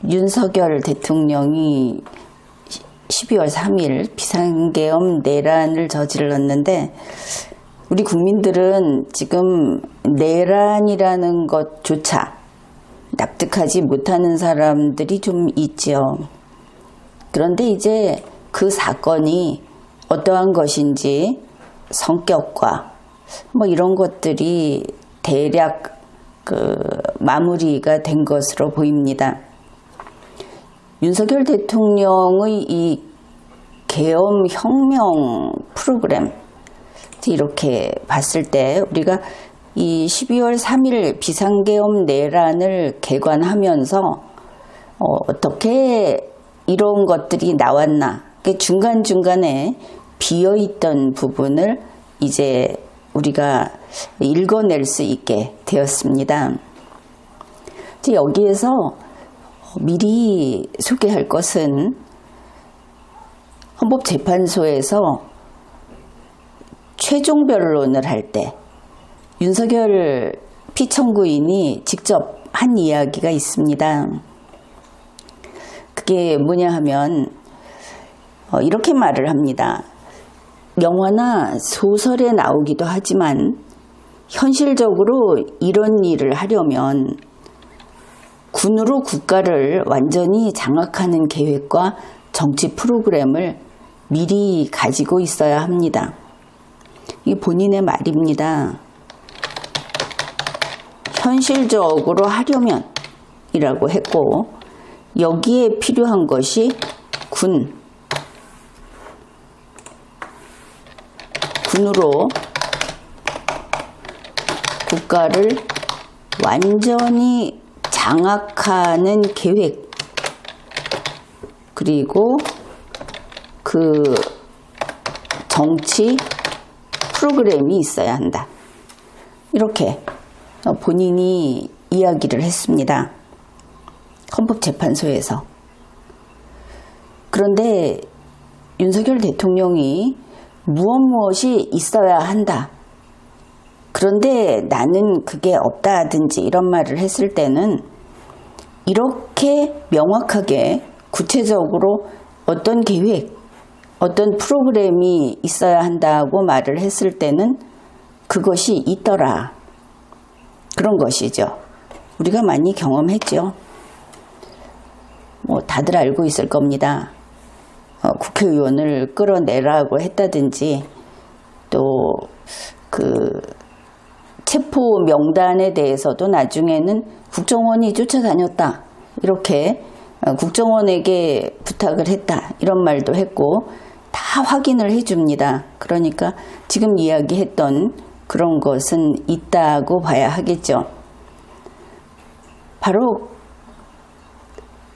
윤석열 대통령이 12월 3일 비상계엄 내란을 저질렀는데 우리 국민들은 지금 내란이라는 것조차 납득하지 못하는 사람들이 좀 있죠. 그런데 이제 그 사건이 어떠한 것인지 성격과 뭐 이런 것들이 대략 마무리가 된 것으로 보입니다. 윤석열 대통령의 이 계엄 혁명 프로그램 이렇게 봤을 때 우리가 이 12월 3일 비상계엄 내란을 개관하면서 어떻게 이런 것들이 나왔나 중간중간에 비어있던 부분을 이제 우리가 읽어낼 수 있게 되었습니다. 여기에서 미리 소개할 것은 헌법재판소에서 최종 변론을 할 때 윤석열 피청구인이 직접 한 이야기가 있습니다. 그게 뭐냐 하면 이렇게 말을 합니다. 영화나 소설에 나오기도 하지만 현실적으로 이런 일을 하려면 군으로 국가를 완전히 장악하는 계획과 정치 프로그램을 미리 가지고 있어야 합니다. 이게 본인의 말입니다. 현실적으로 하려면 이라고 했고 여기에 필요한 것이 군으로 국가를 완전히 장악하는 계획 그리고 그 정치 프로그램이 있어야 한다. 이렇게 본인이 이야기를 했습니다. 헌법재판소에서. 그런데 윤석열 대통령이 무엇이 있어야 한다. 그런데 나는 그게 없다든지 이런 말을 했을 때는 이렇게 명확하게 구체적으로 어떤 계획, 어떤 프로그램이 있어야 한다고 말을 했을 때는 그것이 있더라. 그런 것이죠. 우리가 많이 경험했죠. 뭐 다들 알고 있을 겁니다. 국회의원을 끌어내라고 했다든지 또 그 체포 명단에 대해서도 나중에는 국정원이 쫓아다녔다. 이렇게 국정원에게 부탁을 했다. 이런 말도 했고 다 확인을 해줍니다. 그러니까 지금 이야기했던 그런 것은 있다고 봐야 하겠죠. 바로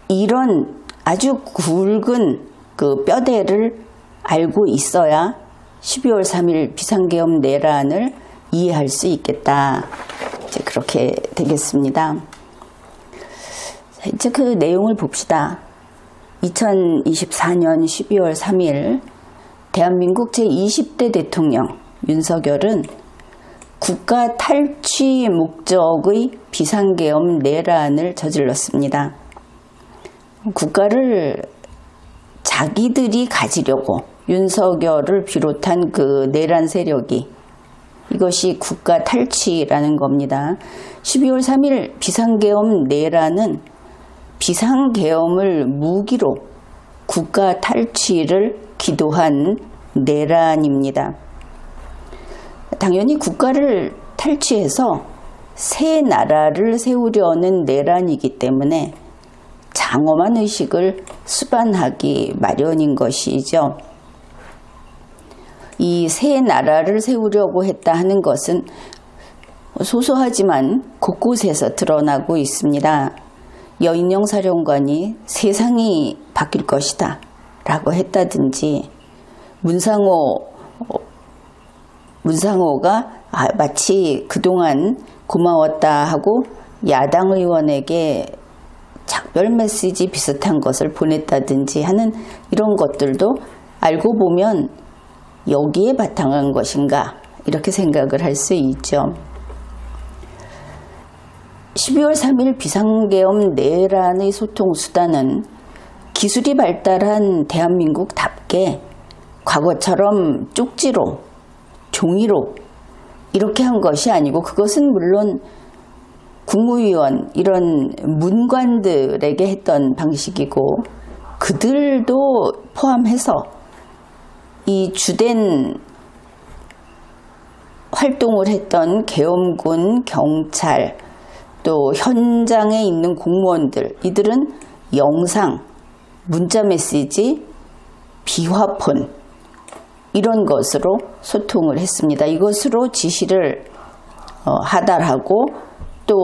이런 아주 굵은 그 뼈대를 알고 있어야 12월 3일 비상계엄 내란을 이해할 수 있겠다. 이제 그렇게 되겠습니다. 이제 그 내용을 봅시다. 2024년 12월 3일 대한민국 제20대 대통령 윤석열은 국가 탈취 목적의 비상계엄 내란을 저질렀습니다. 국가를 자기들이 가지려고 윤석열을 비롯한 그 내란 세력이 이것이 국가 탈취라는 겁니다. 12월 3일 비상계엄 내란은 비상계엄을 무기로 국가 탈취를 기도한 내란입니다. 당연히 국가를 탈취해서 새 나라를 세우려는 내란이기 때문에 장엄한 의식을 수반하기 마련인 것이죠. 이 새 나라를 세우려고 했다 하는 것은 소소하지만 곳곳에서 드러나고 있습니다. 여인영 사령관이 세상이 바뀔 것이다 라고 했다든지 문상호가 마치 그동안 고마웠다 하고 야당 의원에게 작별 메시지 비슷한 것을 보냈다든지 하는 이런 것들도 알고 보면 여기에 바탕한 것인가 이렇게 생각을 할 수 있죠. 12월 3일 비상계엄 내란의 소통수단은 기술이 발달한 대한민국답게 과거처럼 쪽지로, 종이로 이렇게 한 것이 아니고, 그것은 물론 국무위원 이런 문관들에게 했던 방식이고, 그들도 포함해서 이 주된 활동을 했던 계엄군, 경찰, 또 현장에 있는 공무원들, 이들은 영상, 문자 메시지, 비화폰 이런 것으로 소통을 했습니다. 이것으로 지시를 하달하고 또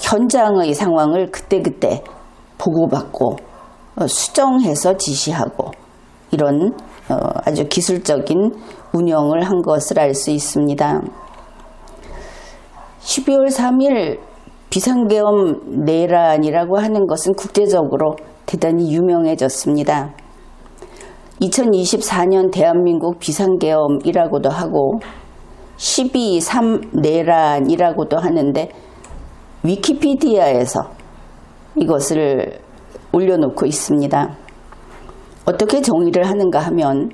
현장의 상황을 그때그때 보고받고 수정해서 지시하고, 이런 아주 기술적인 운영을 한 것을 알 수 있습니다. 12월 3일 비상계엄 내란이라고 하는 것은 국제적으로 대단히 유명해졌습니다. 2024년 대한민국 비상계엄이라고도 하고 12.3 내란이라고도 하는데, 위키피디아에서 이것을 올려놓고 있습니다. 어떻게 정의를 하는가 하면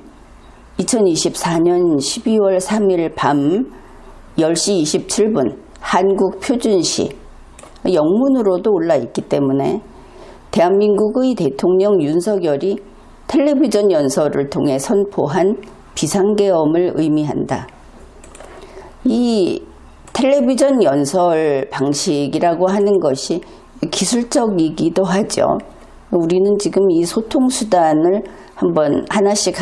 2024년 12월 3일 밤 10시 27분 한국 표준시, 영문으로도 올라 있기 때문에 대한민국의 대통령 윤석열이 텔레비전 연설을 통해 선포한 비상계엄을 의미한다. 이 텔레비전 연설 방식이라고 하는 것이 기술적이기도 하죠. 우리는 지금 이 소통수단을 한번 하나씩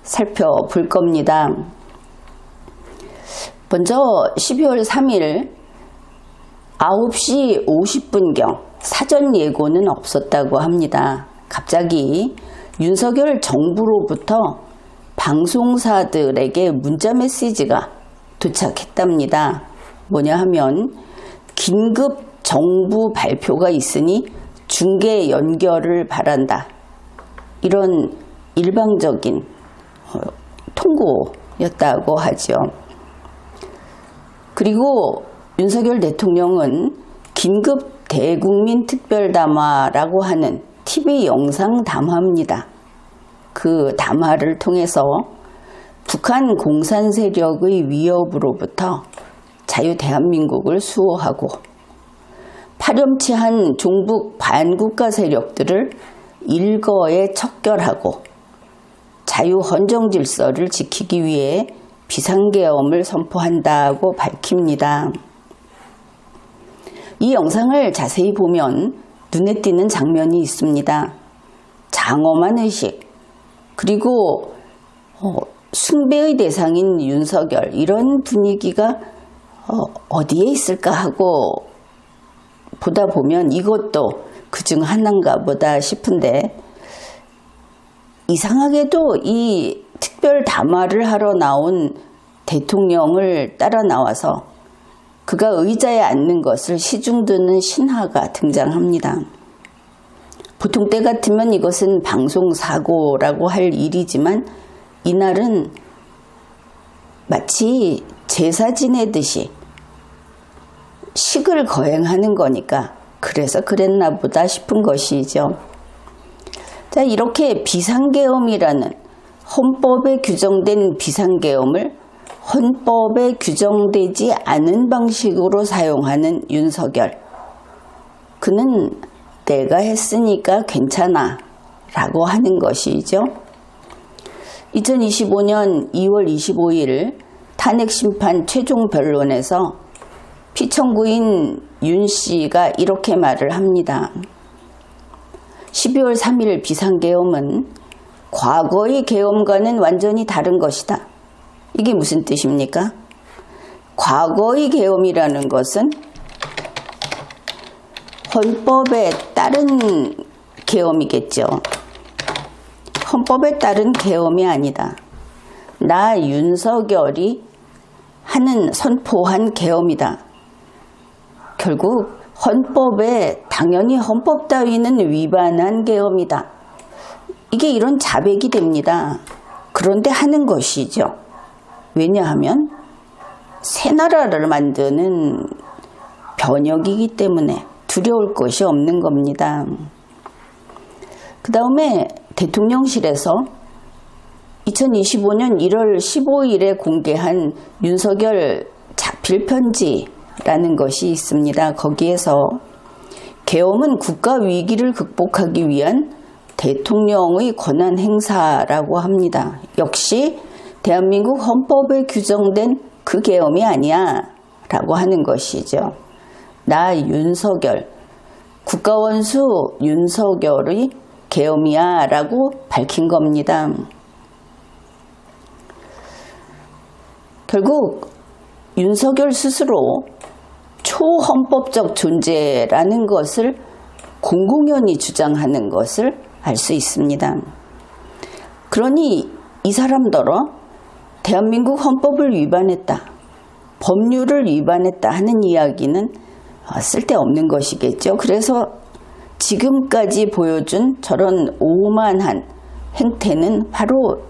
살펴볼 겁니다. 먼저 12월 3일 9시 50분경 사전 예고는 없었다고 합니다. 갑자기 윤석열 정부로부터 방송사들에게 문자 메시지가 도착했답니다. 뭐냐 하면, 긴급 정부 발표가 있으니 중계 연결을 바란다. 이런 일방적인 통고였다고 하죠. 그리고 윤석열 대통령은 긴급 대국민 특별담화라고 하는 TV 영상 담화입니다. 그 담화를 통해서 북한 공산 세력의 위협으로부터 자유 대한민국을 수호하고, 파렴치한 종북 반국가 세력들을 일거에 척결하고 자유 헌정 질서를 지키기 위해 비상계엄을 선포한다고 밝힙니다. 이 영상을 자세히 보면 눈에 띄는 장면이 있습니다. 장엄한 의식, 그리고 숭배의 대상인 윤석열, 이런 분위기가 어디에 있을까 하고 보다 보면 이것도 그중 하나인가 보다 싶은데, 이상하게도 이 특별 담화를 하러 나온 대통령을 따라 나와서 그가 의자에 앉는 것을 시중드는 신하가 등장합니다. 보통 때 같으면 이것은 방송사고라고 할 일이지만, 이날은 마치 제사 지내듯이 식을 거행하는 거니까 그래서 그랬나 보다 싶은 것이죠. 자, 이렇게 비상계엄이라는 헌법에 규정된 비상계엄을 헌법에 규정되지 않은 방식으로 사용하는 윤석열. 그는 내가 했으니까 괜찮아 라고 하는 것이죠. 2025년 2월 25일 탄핵심판 최종 변론에서 피청구인 윤 씨가 이렇게 말을 합니다. 12월 3일 비상계엄은 과거의 계엄과는 완전히 다른 것이다. 이게 무슨 뜻입니까? 과거의 계엄이라는 것은 헌법에 따른 계엄이겠죠. 헌법에 따른 계엄이 아니다. 나 윤석열이 선포한 계엄이다. 결국 헌법에 당연히 헌법 따위는 위반한 계엄이다. 이게 이런 자백이 됩니다. 그런데 하는 것이죠. 왜냐하면 새 나라를 만드는 변혁이기 때문에 두려울 것이 없는 겁니다. 그 다음에 대통령실에서 2025년 1월 15일에 공개한 윤석열 자필편지라는 것이 있습니다. 거기에서 계엄은 국가 위기를 극복하기 위한 대통령의 권한 행사라고 합니다. 역시 대한민국 헌법에 규정된 그 계엄이 아니야 라고 하는 것이죠. 나 윤석열, 국가원수 윤석열의 계엄이야 라고 밝힌 겁니다. 결국 윤석열 스스로 초헌법적 존재라는 것을 공공연히 주장하는 것을 알 수 있습니다. 그러니 이 사람더러 대한민국 헌법을 위반했다, 법률을 위반했다 하는 이야기는 쓸데없는 것이겠죠. 그래서 지금까지 보여준 저런 오만한 행태는 바로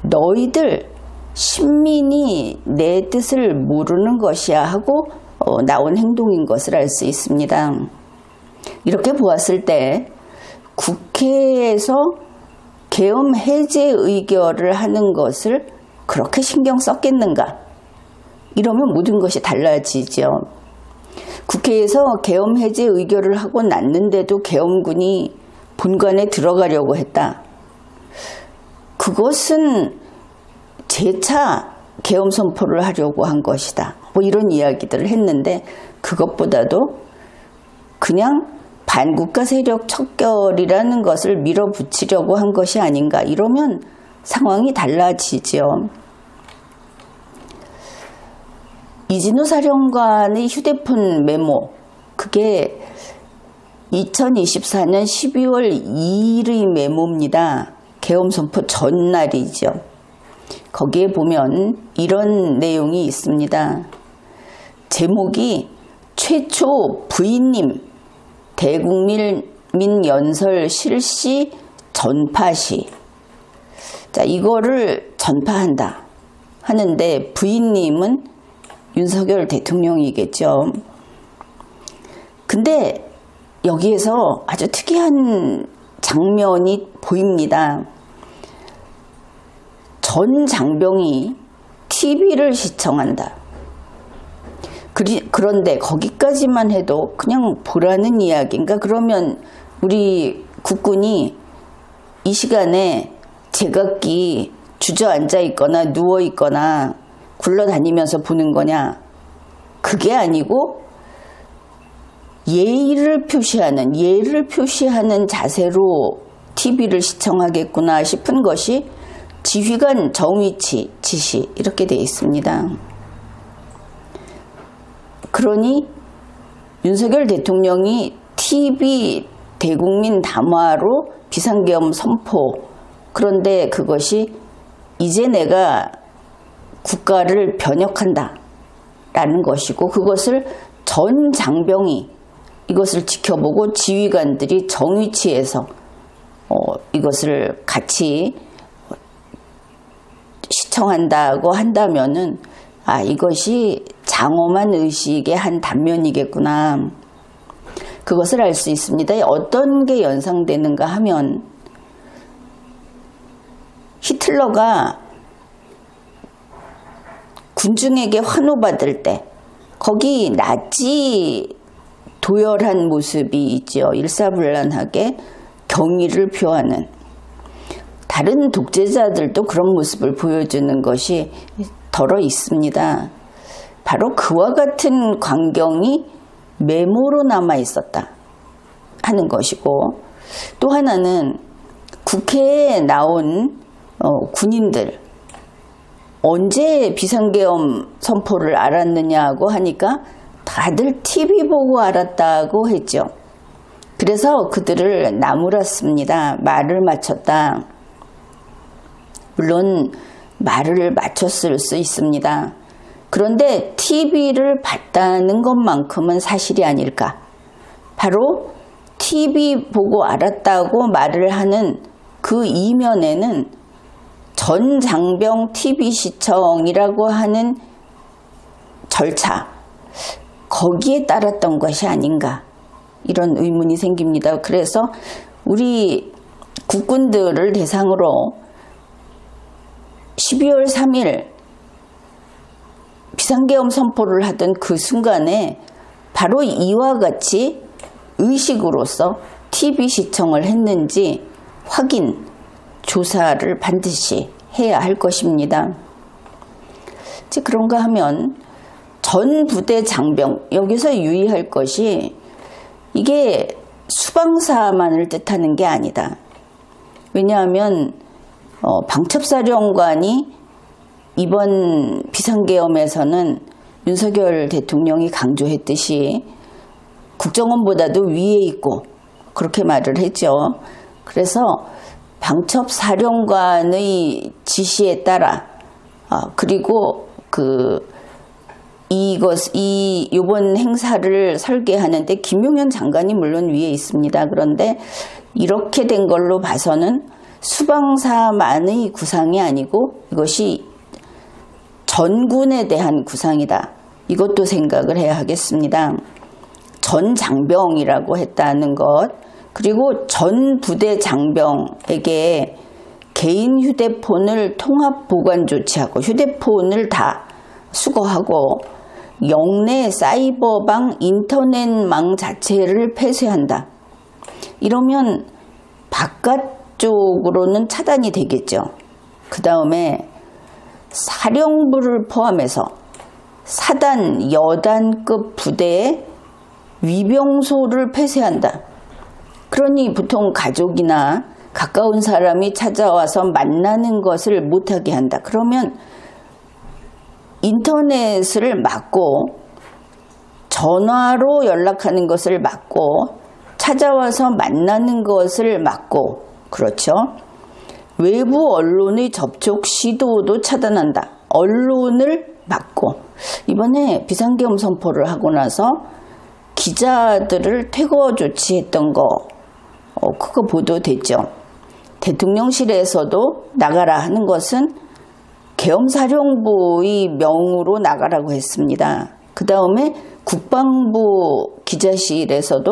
너희들 신민이 내 뜻을 모르는 것이야 하고 나온 행동인 것을 알 수 있습니다. 이렇게 보았을 때 국회에서 계엄 해제 의결을 하는 것을 그렇게 신경 썼겠는가? 이러면 모든 것이 달라지죠. 국회에서 계엄 해제 의결을 하고 났는데도 계엄군이 본관에 들어가려고 했다. 그것은 재차 계엄 선포를 하려고 한 것이다. 뭐 이런 이야기들을 했는데 그것보다도 그냥 반국가 세력 척결이라는 것을 밀어붙이려고 한 것이 아닌가. 이러면 상황이 달라지죠. 이진우 사령관의 휴대폰 메모, 그게 2024년 12월 2일의 메모입니다. 계엄 선포 전날이죠. 거기에 보면 이런 내용이 있습니다. 제목이 최초 부인님 대국민 연설 실시 전파시. 자, 이거를 전파한다 하는데 부인님은 윤석열 대통령이겠죠. 근데 여기에서 아주 특이한 장면이 보입니다. 전 장병이 TV를 시청한다. 그런데 거기까지만 해도 그냥 보라는 이야기인가? 그러면 우리 국군이 이 시간에 제각기 주저앉아 있거나 누워 있거나 굴러다니면서 보는 거냐? 그게 아니고 예의를 표시하는 자세로 TV를 시청하겠구나 싶은 것이 지휘관 정위치 지시 이렇게 되어 있습니다. 그러니 윤석열 대통령이 TV 대국민 담화로 비상계엄 선포, 그런데 그것이 이제 내가 국가를 변혁한다 라는 것이고, 그것을 전 장병이 이것을 지켜보고 지휘관들이 정위치에서 이것을 같이 시청한다고 한다면은 이것이 장엄한 의식의 한 단면이겠구나. 그것을 알 수 있습니다. 어떤 게 연상되는가 하면 히틀러가 군중에게 환호받을 때 거기 나치 도열한 모습이 있죠. 일사불란하게 경의를 표하는. 다른 독재자들도 그런 모습을 보여주는 것이 덜어 있습니다. 바로 그와 같은 광경이 메모로 남아 있었다 하는 것이고, 또 하나는 국회에 나온 군인들 언제 비상계엄 선포를 알았느냐고 하니까 다들 TV 보고 알았다고 했죠. 그래서 그들을 나무랐습니다. 말을 맞췄다. 물론 말을 맞췄을 수 있습니다. 그런데 TV를 봤다는 것만큼은 사실이 아닐까. 바로 TV 보고 알았다고 말을 하는 그 이면에는 전 장병 TV 시청이라고 하는 절차, 거기에 따랐던 것이 아닌가 이런 의문이 생깁니다. 그래서 우리 국군들을 대상으로 12월 3일 비상계엄 선포를 하던 그 순간에 바로 이와 같이 의식으로서 TV 시청을 했는지 확인, 조사를 반드시 해야 할 것입니다. 그런가 하면 전 부대 장병, 여기서 유의할 것이 이게 수방사만을 뜻하는 게 아니다. 왜냐하면 방첩사령관이 이번 비상계엄에서는 윤석열 대통령이 강조했듯이 국정원보다도 위에 있고 그렇게 말을 했죠. 그래서 방첩사령관의 지시에 따라 그리고 이번 행사를 설계하는데 김용현 장관이 물론 위에 있습니다. 그런데 이렇게 된 걸로 봐서는 수방사만의 구상이 아니고 이것이 전군에 대한 구상이다. 이것도 생각을 해야 하겠습니다. 전 장병이라고 했다는 것, 그리고 전 부대 장병에게 개인 휴대폰을 통합 보관 조치하고 휴대폰을 다 수거하고 영내 사이버방 인터넷망 자체를 폐쇄한다. 이러면 바깥쪽으로는 차단이 되겠죠. 그 다음에 사령부를 포함해서 사단, 여단급 부대의 위병소를 폐쇄한다. 그러니 보통 가족이나 가까운 사람이 찾아와서 만나는 것을 못하게 한다. 그러면 인터넷을 막고 전화로 연락하는 것을 막고 찾아와서 만나는 것을 막고, 그렇죠? 외부 언론의 접촉 시도도 차단한다. 언론을 막고, 이번에 비상계엄 선포를 하고 나서 기자들을 퇴거 조치했던 거 그거 보도됐죠. 대통령실에서도 나가라 하는 것은 계엄사령부의 명으로 나가라고 했습니다. 그 다음에 국방부 기자실에서도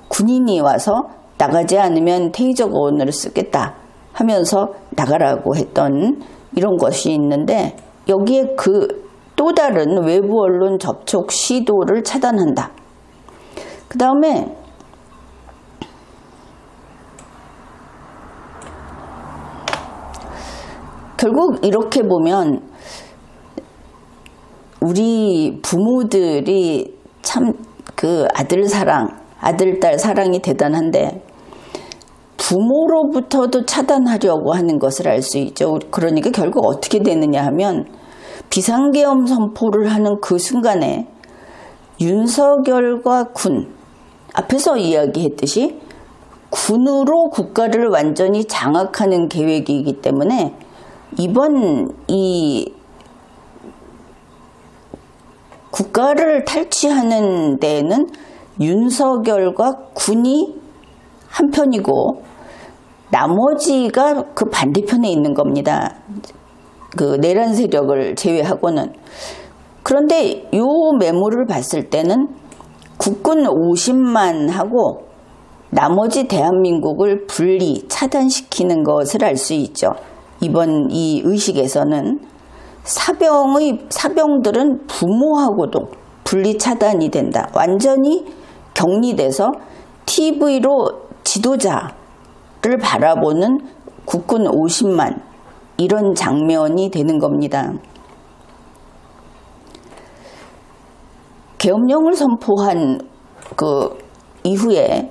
군인이 와서 나가지 않으면 테이저건을 쓰겠다 하면서 나가라고 했던 이런 것이 있는데, 여기에 또 다른 외부 언론 접촉 시도를 차단한다. 그 다음에 결국 이렇게 보면 우리 부모들이 참 아들 딸 사랑이 대단한데 부모로부터도 차단하려고 하는 것을 알 수 있죠. 그러니까 결국 어떻게 되느냐 하면 비상계엄 선포를 하는 그 순간에 윤석열과 군, 앞에서 이야기했듯이 군으로 국가를 완전히 장악하는 계획이기 때문에 이번 이 국가를 탈취하는 데에는 윤석열과 군이 한편이고 나머지가 그 반대편에 있는 겁니다. 내란 세력을 제외하고는. 그런데 이 메모를 봤을 때는 국군 50만 하고 나머지 대한민국을 분리 차단시키는 것을 알 수 있죠. 이번 이 의식에서는 사병들은 부모하고도 분리 차단이 된다. 완전히 격리돼서 TV로 지도자를 바라보는 국군 50만, 이런 장면이 되는 겁니다. 계엄령을 선포한 이후에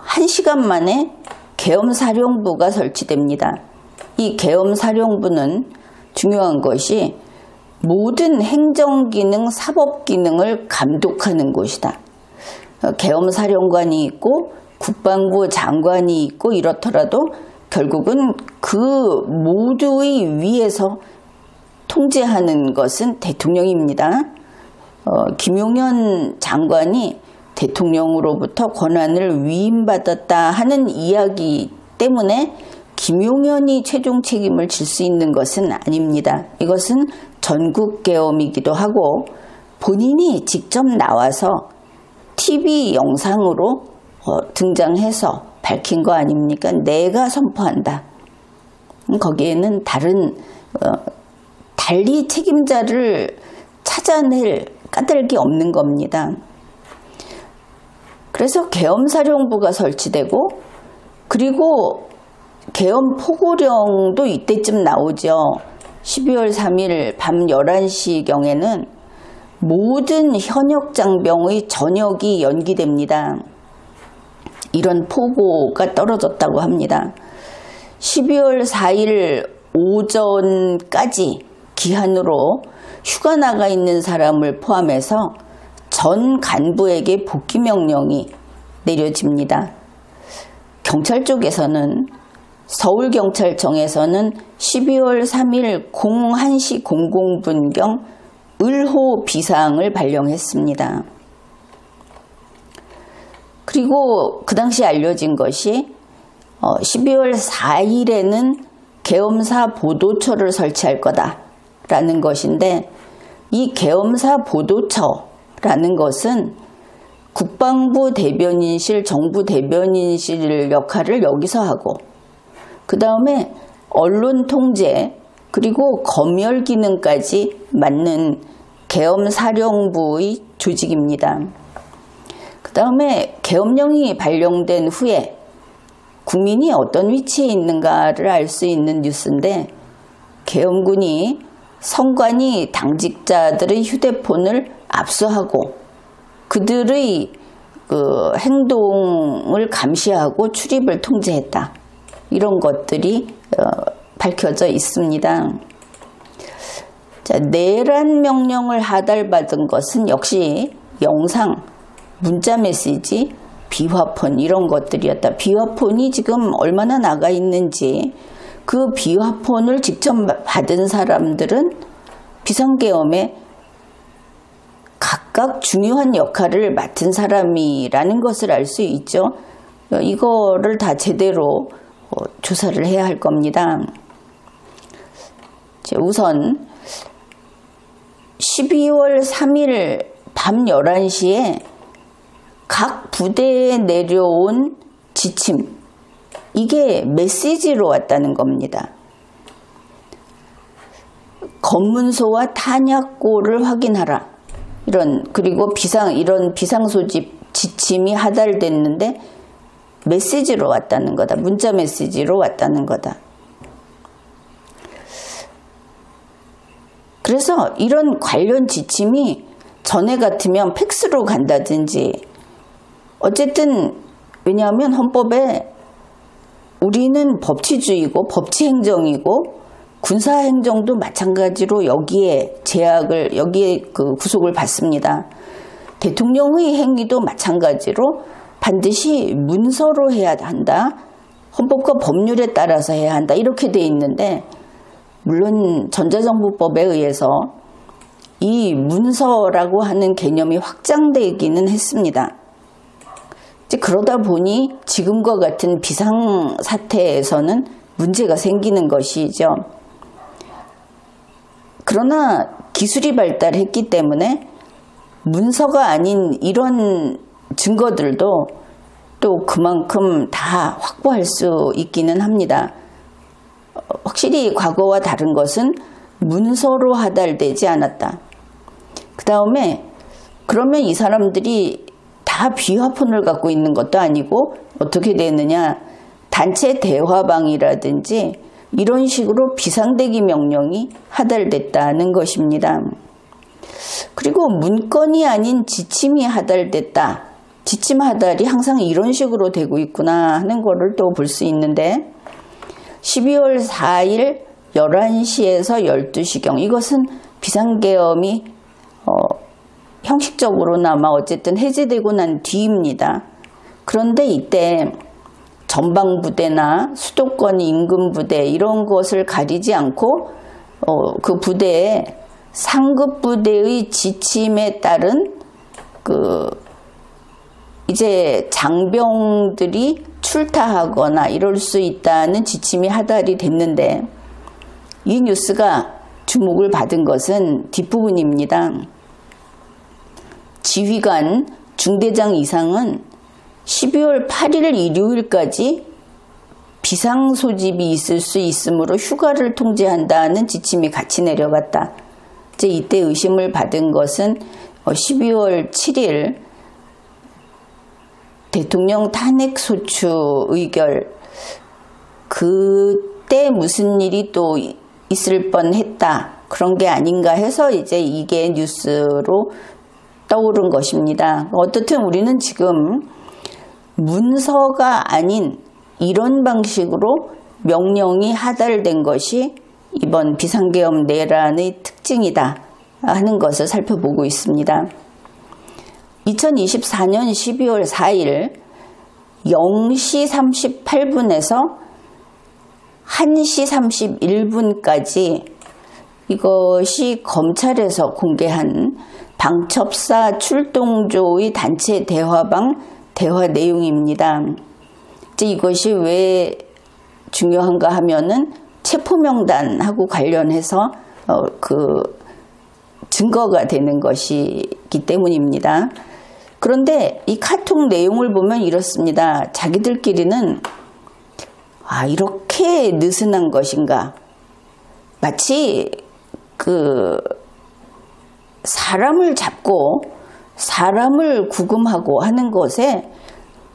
1시간 만에 계엄사령부가 설치됩니다. 이 계엄사령부는 중요한 것이 모든 행정기능, 사법기능을 감독하는 곳이다. 계엄사령관이 있고 국방부 장관이 있고 이렇더라도 결국은 그 모두의 위에서 통제하는 것은 대통령입니다. 김용현 장관이 대통령으로부터 권한을 위임받았다 하는 이야기 때문에 김용현이 최종 책임을 질 수 있는 것은 아닙니다. 이것은 전국계엄이기도 하고 본인이 직접 나와서 TV 영상으로 등장해서 밝힌 거 아닙니까? 내가 선포한다. 거기에는 달리 책임자를 찾아낼 까닭이 없는 겁니다. 그래서 계엄사령부가 설치되고, 그리고 계엄 포고령도 이때쯤 나오죠. 12월 3일 밤 11시경에는 모든 현역 장병의 전역이 연기됩니다. 이런 포고가 떨어졌다고 합니다. 12월 4일 오전까지 기한으로 휴가 나가 있는 사람을 포함해서 전 간부에게 복귀 명령이 내려집니다. 경찰 쪽에서는, 서울경찰청에서는 12월 3일 01시 00분경 을호 비상을 발령했습니다. 그리고 그 당시 알려진 것이 12월 4일에는 계엄사 보도처를 설치할 거다라는 것인데, 이 계엄사 보도처라는 것은 국방부 대변인실, 정부 대변인실 역할을 여기서 하고, 그 다음에 언론 통제, 그리고 검열 기능까지 맡는 계엄사령부의 조직입니다. 그 다음에 계엄령이 발령된 후에 국민이 어떤 위치에 있는가를 알 수 있는 뉴스인데, 계엄군이 성관이 당직자들의 휴대폰을 압수하고 그들의 행동을 감시하고 출입을 통제했다. 이런 것들이 밝혀져 있습니다. 자, 내란 명령을 하달받은 것은 역시 영상, 문자 메시지, 비화폰 이런 것들이었다. 비화폰이 지금 얼마나 나가 있는지, 그 비화폰을 직접 받은 사람들은 비상계엄에 각각 중요한 역할을 맡은 사람이라는 것을 알 수 있죠. 이거를 다 제대로 조사를 해야 할 겁니다. 우선 12월 3일 밤 11시에 각 부대에 내려온 지침, 이게 메시지로 왔다는 겁니다. 검문소와 탄약고를 확인하라. 그리고 이런 비상소집 지침이 하달됐는데 메시지로 왔다는 거다. 문자 메시지로 왔다는 거다. 그래서 이런 관련 지침이 전에 같으면 팩스로 간다든지, 어쨌든 왜냐하면 헌법에 우리는 법치주의고 법치행정이고 군사행정도 마찬가지로 여기에 구속을 받습니다. 대통령의 행위도 마찬가지로 반드시 문서로 해야 한다. 헌법과 법률에 따라서 해야 한다. 이렇게 돼 있는데, 물론 전자정부법에 의해서 이 문서라고 하는 개념이 확장되기는 했습니다. 그러다 보니 지금과 같은 비상사태에서는 문제가 생기는 것이죠. 그러나 기술이 발달했기 때문에 문서가 아닌 이런 증거들도 또 그만큼 다 확보할 수 있기는 합니다. 확실히 과거와 다른 것은 문서로 하달되지 않았다. 그 다음에 그러면 이 사람들이 다 비화폰을 갖고 있는 것도 아니고 어떻게 되느냐, 단체 대화방이라든지 이런 식으로 비상대기 명령이 하달됐다는 것입니다. 그리고 문건이 아닌 지침이 하달됐다. 지침 하달이 항상 이런 식으로 되고 있구나 하는 거를 또 볼 수 있는데, 12월 4일 11시에서 12시경, 이것은 비상계엄이 형식적으로나마 어쨌든 해제되고 난 뒤입니다. 그런데 이때 전방부대나 수도권 인근부대 이런 것을 가리지 않고 그 부대에 상급부대의 지침에 따른 이제 장병들이 출타하거나 이럴 수 있다는 지침이 하달이 됐는데, 이 뉴스가 주목을 받은 것은 뒷부분입니다. 지휘관 중대장 이상은 12월 8일 일요일까지 비상 소집이 있을 수 있으므로 휴가를 통제한다는 지침이 같이 내려갔다. 이제 이때 의심을 받은 것은 12월 7일 대통령 탄핵 소추 의결, 그때 무슨 일이 또 있을 뻔했다, 그런 게 아닌가 해서 이제 이게 뉴스로 떠오른 것입니다. 어떻든 우리는 지금 문서가 아닌 이런 방식으로 명령이 하달된 것이 이번 비상계엄 내란의 특징이다 하는 것을 살펴보고 있습니다. 2024년 12월 4일 0시 38분에서 1시 31분까지 이것이 검찰에서 공개한 방첩사 출동조의 단체 대화방 대화 내용입니다. 이제 이것이 왜 중요한가 하면은 체포명단하고 관련해서 증거가 되는 것이기 때문입니다. 그런데 이 카톡 내용을 보면 이렇습니다. 자기들끼리는 이렇게 느슨한 것인가? 마치 사람을 잡고 사람을 구금하고 하는 것에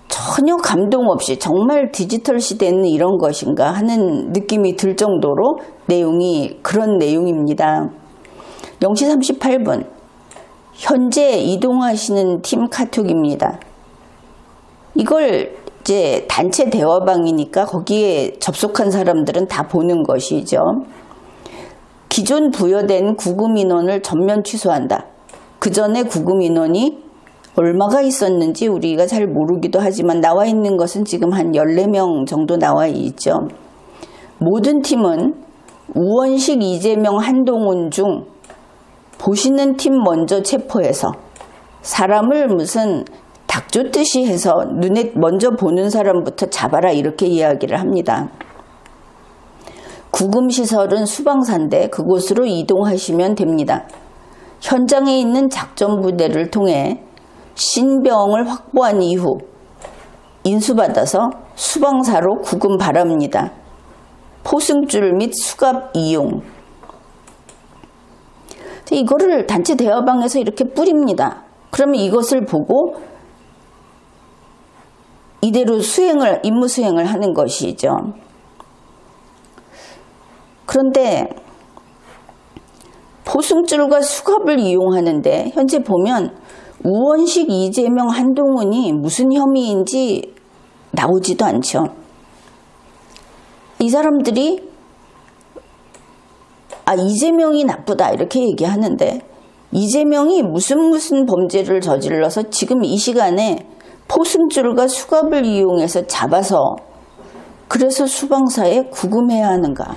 전혀 감동 없이 정말 디지털 시대는 이런 것인가 하는 느낌이 들 정도로 내용이 그런 내용입니다. 0시 38분 현재 이동하시는 팀 카톡입니다. 이걸 이제 단체 대화방이니까 거기에 접속한 사람들은 다 보는 것이죠. 기존 부여된 구금 인원을 전면 취소한다. 그 전에 구금 인원이 얼마가 있었는지 우리가 잘 모르기도 하지만 나와 있는 것은 지금 한 14명 정도 나와 있죠. 모든 팀은 우원식, 이재명, 한동훈 중 보시는 팀 먼저 체포해서 사람을 무슨 닭 쫓듯이 해서 눈에 먼저 보는 사람부터 잡아라, 이렇게 이야기를 합니다. 구금시설은 수방사인데 그곳으로 이동하시면 됩니다. 현장에 있는 작전부대를 통해 신병을 확보한 이후 인수받아서 수방사로 구금 바랍니다. 포승줄 및 수갑 이용. 이거를 단체 대화방에서 이렇게 뿌립니다. 그러면 이것을 보고 이대로 임무 수행을 하는 것이죠. 그런데 포승줄과 수갑을 이용하는데 현재 보면 우원식, 이재명, 한동훈이 무슨 혐의인지 나오지도 않죠. 이 사람들이 이재명이 나쁘다 이렇게 얘기하는데 이재명이 무슨 범죄를 저질러서 지금 이 시간에 포승줄과 수갑을 이용해서 잡아서 그래서 수방사에 구금해야 하는가,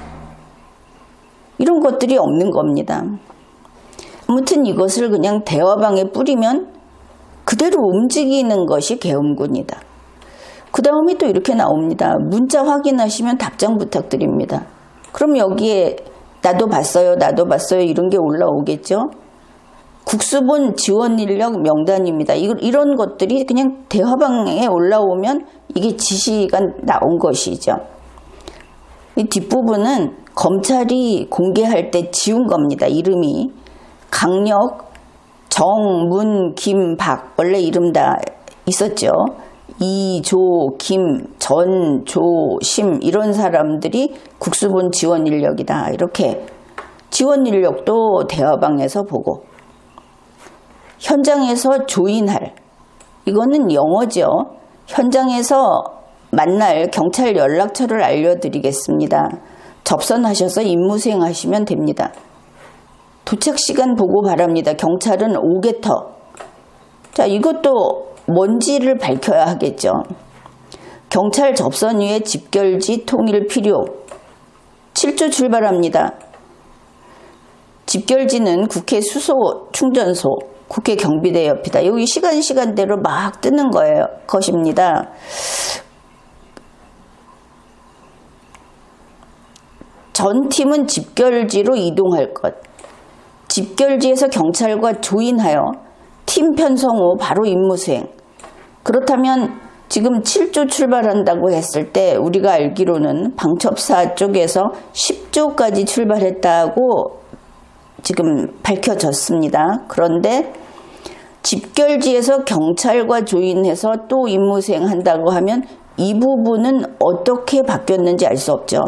이런 것들이 없는 겁니다. 아무튼 이것을 그냥 대화방에 뿌리면 그대로 움직이는 것이 계엄군이다. 그 다음에 또 이렇게 나옵니다. 문자 확인하시면 답장 부탁드립니다. 그럼 여기에 나도 봤어요 이런 게 올라오겠죠. 국수본 지원 인력 명단입니다. 이런 것들이 그냥 대화방에 올라오면 이게 지시가 나온 것이죠. 이 뒷부분은 검찰이 공개할 때 지운 겁니다. 이름이 강력, 정, 문, 김, 박, 원래 이름 다 있었죠. 이, 조, 김, 전, 조, 심 이런 사람들이 국수본 지원 인력이다. 이렇게 지원 인력도 대화방에서 보고, 현장에서 조인할, 이거는 영어죠. 현장에서 만날 경찰 연락처를 알려드리겠습니다. 접선하셔서 임무 수행하시면 됩니다. 도착 시간 보고 바랍니다. 경찰은 5개터. 자, 이것도 뭔지를 밝혀야 하겠죠. 경찰 접선 후에 집결지 통일 필요. 7조 출발합니다. 집결지는 국회 수소 충전소, 국회 경비대 옆이다. 여기 시간대로 막 뜨는 것입니다. 전 팀은 집결지로 이동할 것. 집결지에서 경찰과 조인하여 팀 편성 후 바로 임무 수행. 그렇다면 지금 7조 출발한다고 했을 때 우리가 알기로는 방첩사 쪽에서 10조까지 출발했다고 지금 밝혀졌습니다. 그런데 집결지에서 경찰과 조인해서 또 임무 수행한다고 하면 이 부분은 어떻게 바뀌었는지 알 수 없죠.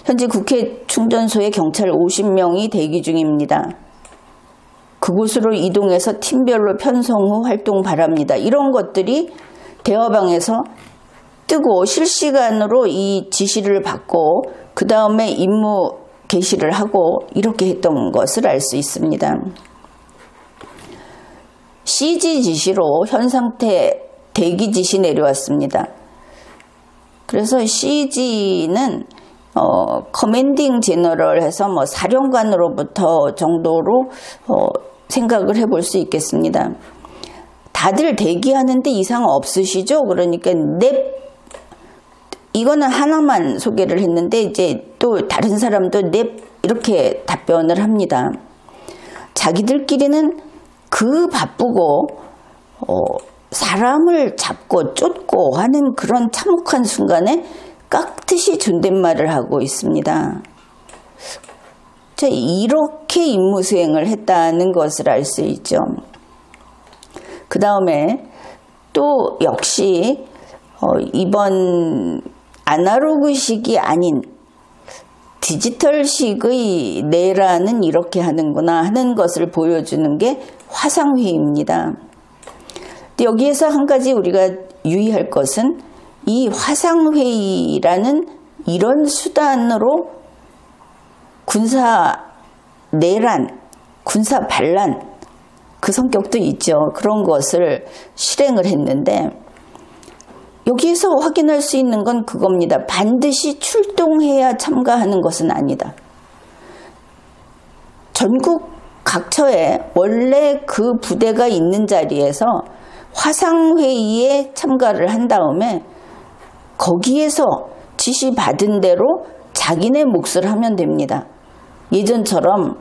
현재 국회 충전소에 경찰 50명이 대기 중입니다. 그곳으로 이동해서 팀별로 편성 후 활동 바랍니다. 이런 것들이 대화방에서 뜨고 실시간으로 이 지시를 받고 그 다음에 임무 개시를 하고 이렇게 했던 것을 알 수 있습니다. CG 지시로 현 상태 대기 지시 내려왔습니다. 그래서 CG는 커맨딩 제너럴 해서 뭐 사령관으로부터 정도로 생각을 해볼 수 있겠습니다. 다들 대기하는데 이상 없으시죠? 그러니까 이거는 하나만 소개를 했는데 이제 또 다른 사람도 이렇게 답변을 합니다. 자기들끼리는 그 바쁘고 사람을 잡고 쫓고 하는 그런 참혹한 순간에 깍듯이 존댓말을 하고 있습니다. 자, 이렇게 임무 수행을 했다는 것을 알 수 있죠. 그 다음에 또 역시 이번 아날로그식이 아닌 디지털식의 내란은 이렇게 하는구나 하는 것을 보여주는 게 화상회의입니다. 근데 여기에서 한 가지 우리가 유의할 것은 이 화상회의라는 이런 수단으로 군사 내란, 군사 반란 그 성격도 있죠. 그런 것을 실행을 했는데 여기에서 확인할 수 있는 건 그겁니다. 반드시 출동해야 참가하는 것은 아니다. 전국 각처에 원래 그 부대가 있는 자리에서 화상회의에 참가를 한 다음에 거기에서 지시받은 대로 자기네 몫을 하면 됩니다. 예전처럼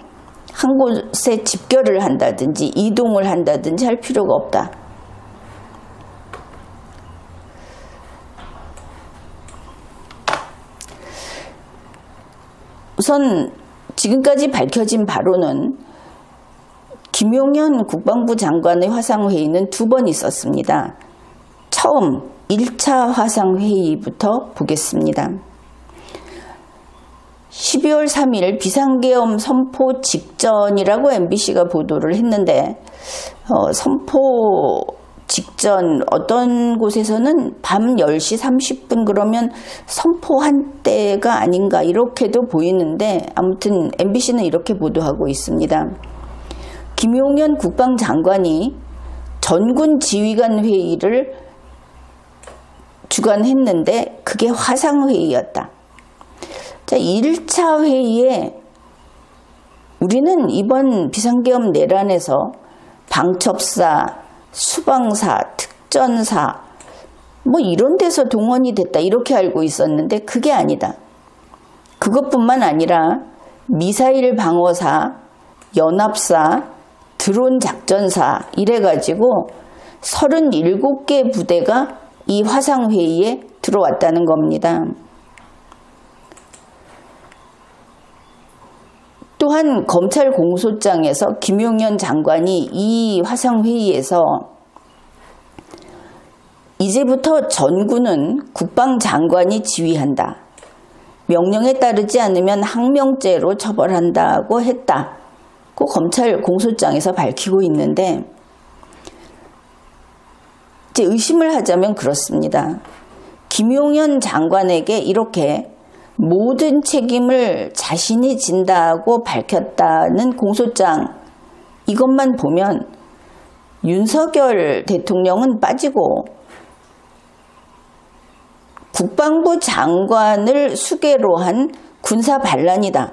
한 곳에 집결을 한다든지 이동을 한다든지 할 필요가 없다. 우선 지금까지 밝혀진 바로는 김용현 국방부 장관의 화상회의는 2번 있었습니다. 처음 1차 화상회의부터 보겠습니다. 12월 3일 비상계엄 선포 직전이라고 MBC가 보도를 했는데 선포 직전 어떤 곳에서는 밤 10시 30분 그러면 선포한 때가 아닌가 이렇게도 보이는데 아무튼 MBC는 이렇게 보도하고 있습니다. 김용현 국방장관이 전군 지휘관 회의를 주관했는데 그게 화상회의였다. 자, 1차 회의에 우리는 이번 비상계엄 내란에서 방첩사, 수방사, 특전사 뭐 이런 데서 동원이 됐다 이렇게 알고 있었는데 그게 아니다. 그것뿐만 아니라 미사일 방어사, 연합사, 드론 작전사 이래가지고 37개 부대가 이 화상회의에 들어왔다는 겁니다. 또한 검찰 공소장에서 김용현 장관이 이 화상회의에서 이제부터 전군은 국방장관이 지휘한다. 명령에 따르지 않으면 항명죄로 처벌한다고 했다고 검찰 공소장에서 밝히고 있는데 이제 의심을 하자면 그렇습니다. 김용현 장관에게 이렇게 모든 책임을 자신이 진다고 밝혔다는 공소장 이것만 보면 윤석열 대통령은 빠지고 국방부 장관을 수괴로 한 군사 반란이다.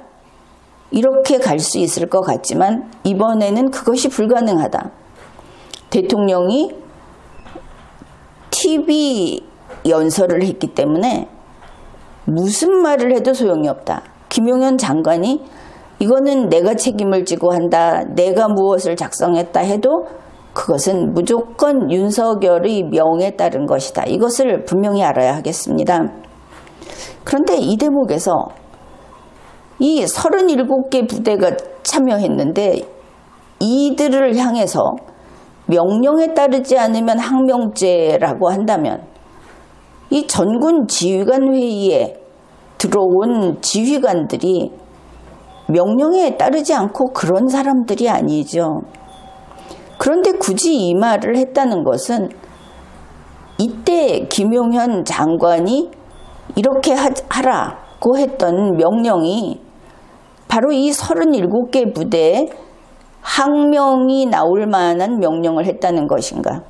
이렇게 갈 수 있을 것 같지만 이번에는 그것이 불가능하다. 대통령이 TV 연설을 했기 때문에 무슨 말을 해도 소용이 없다. 김용현 장관이 이거는 내가 책임을 지고 한다. 내가 무엇을 작성했다 해도 그것은 무조건 윤석열의 명에 따른 것이다. 이것을 분명히 알아야 하겠습니다. 그런데 이 대목에서 이 37개 부대가 참여했는데 이들을 향해서 명령에 따르지 않으면 항명죄라고 한다면 이 전군 지휘관 회의에 들어온 지휘관들이 명령에 따르지 않고 그런 사람들이 아니죠. 그런데 굳이 이 말을 했다는 것은 이때 김용현 장관이 이렇게 하라고 했던 명령이 바로 이 37개 부대에 항명이 나올 만한 명령을 했다는 것인가?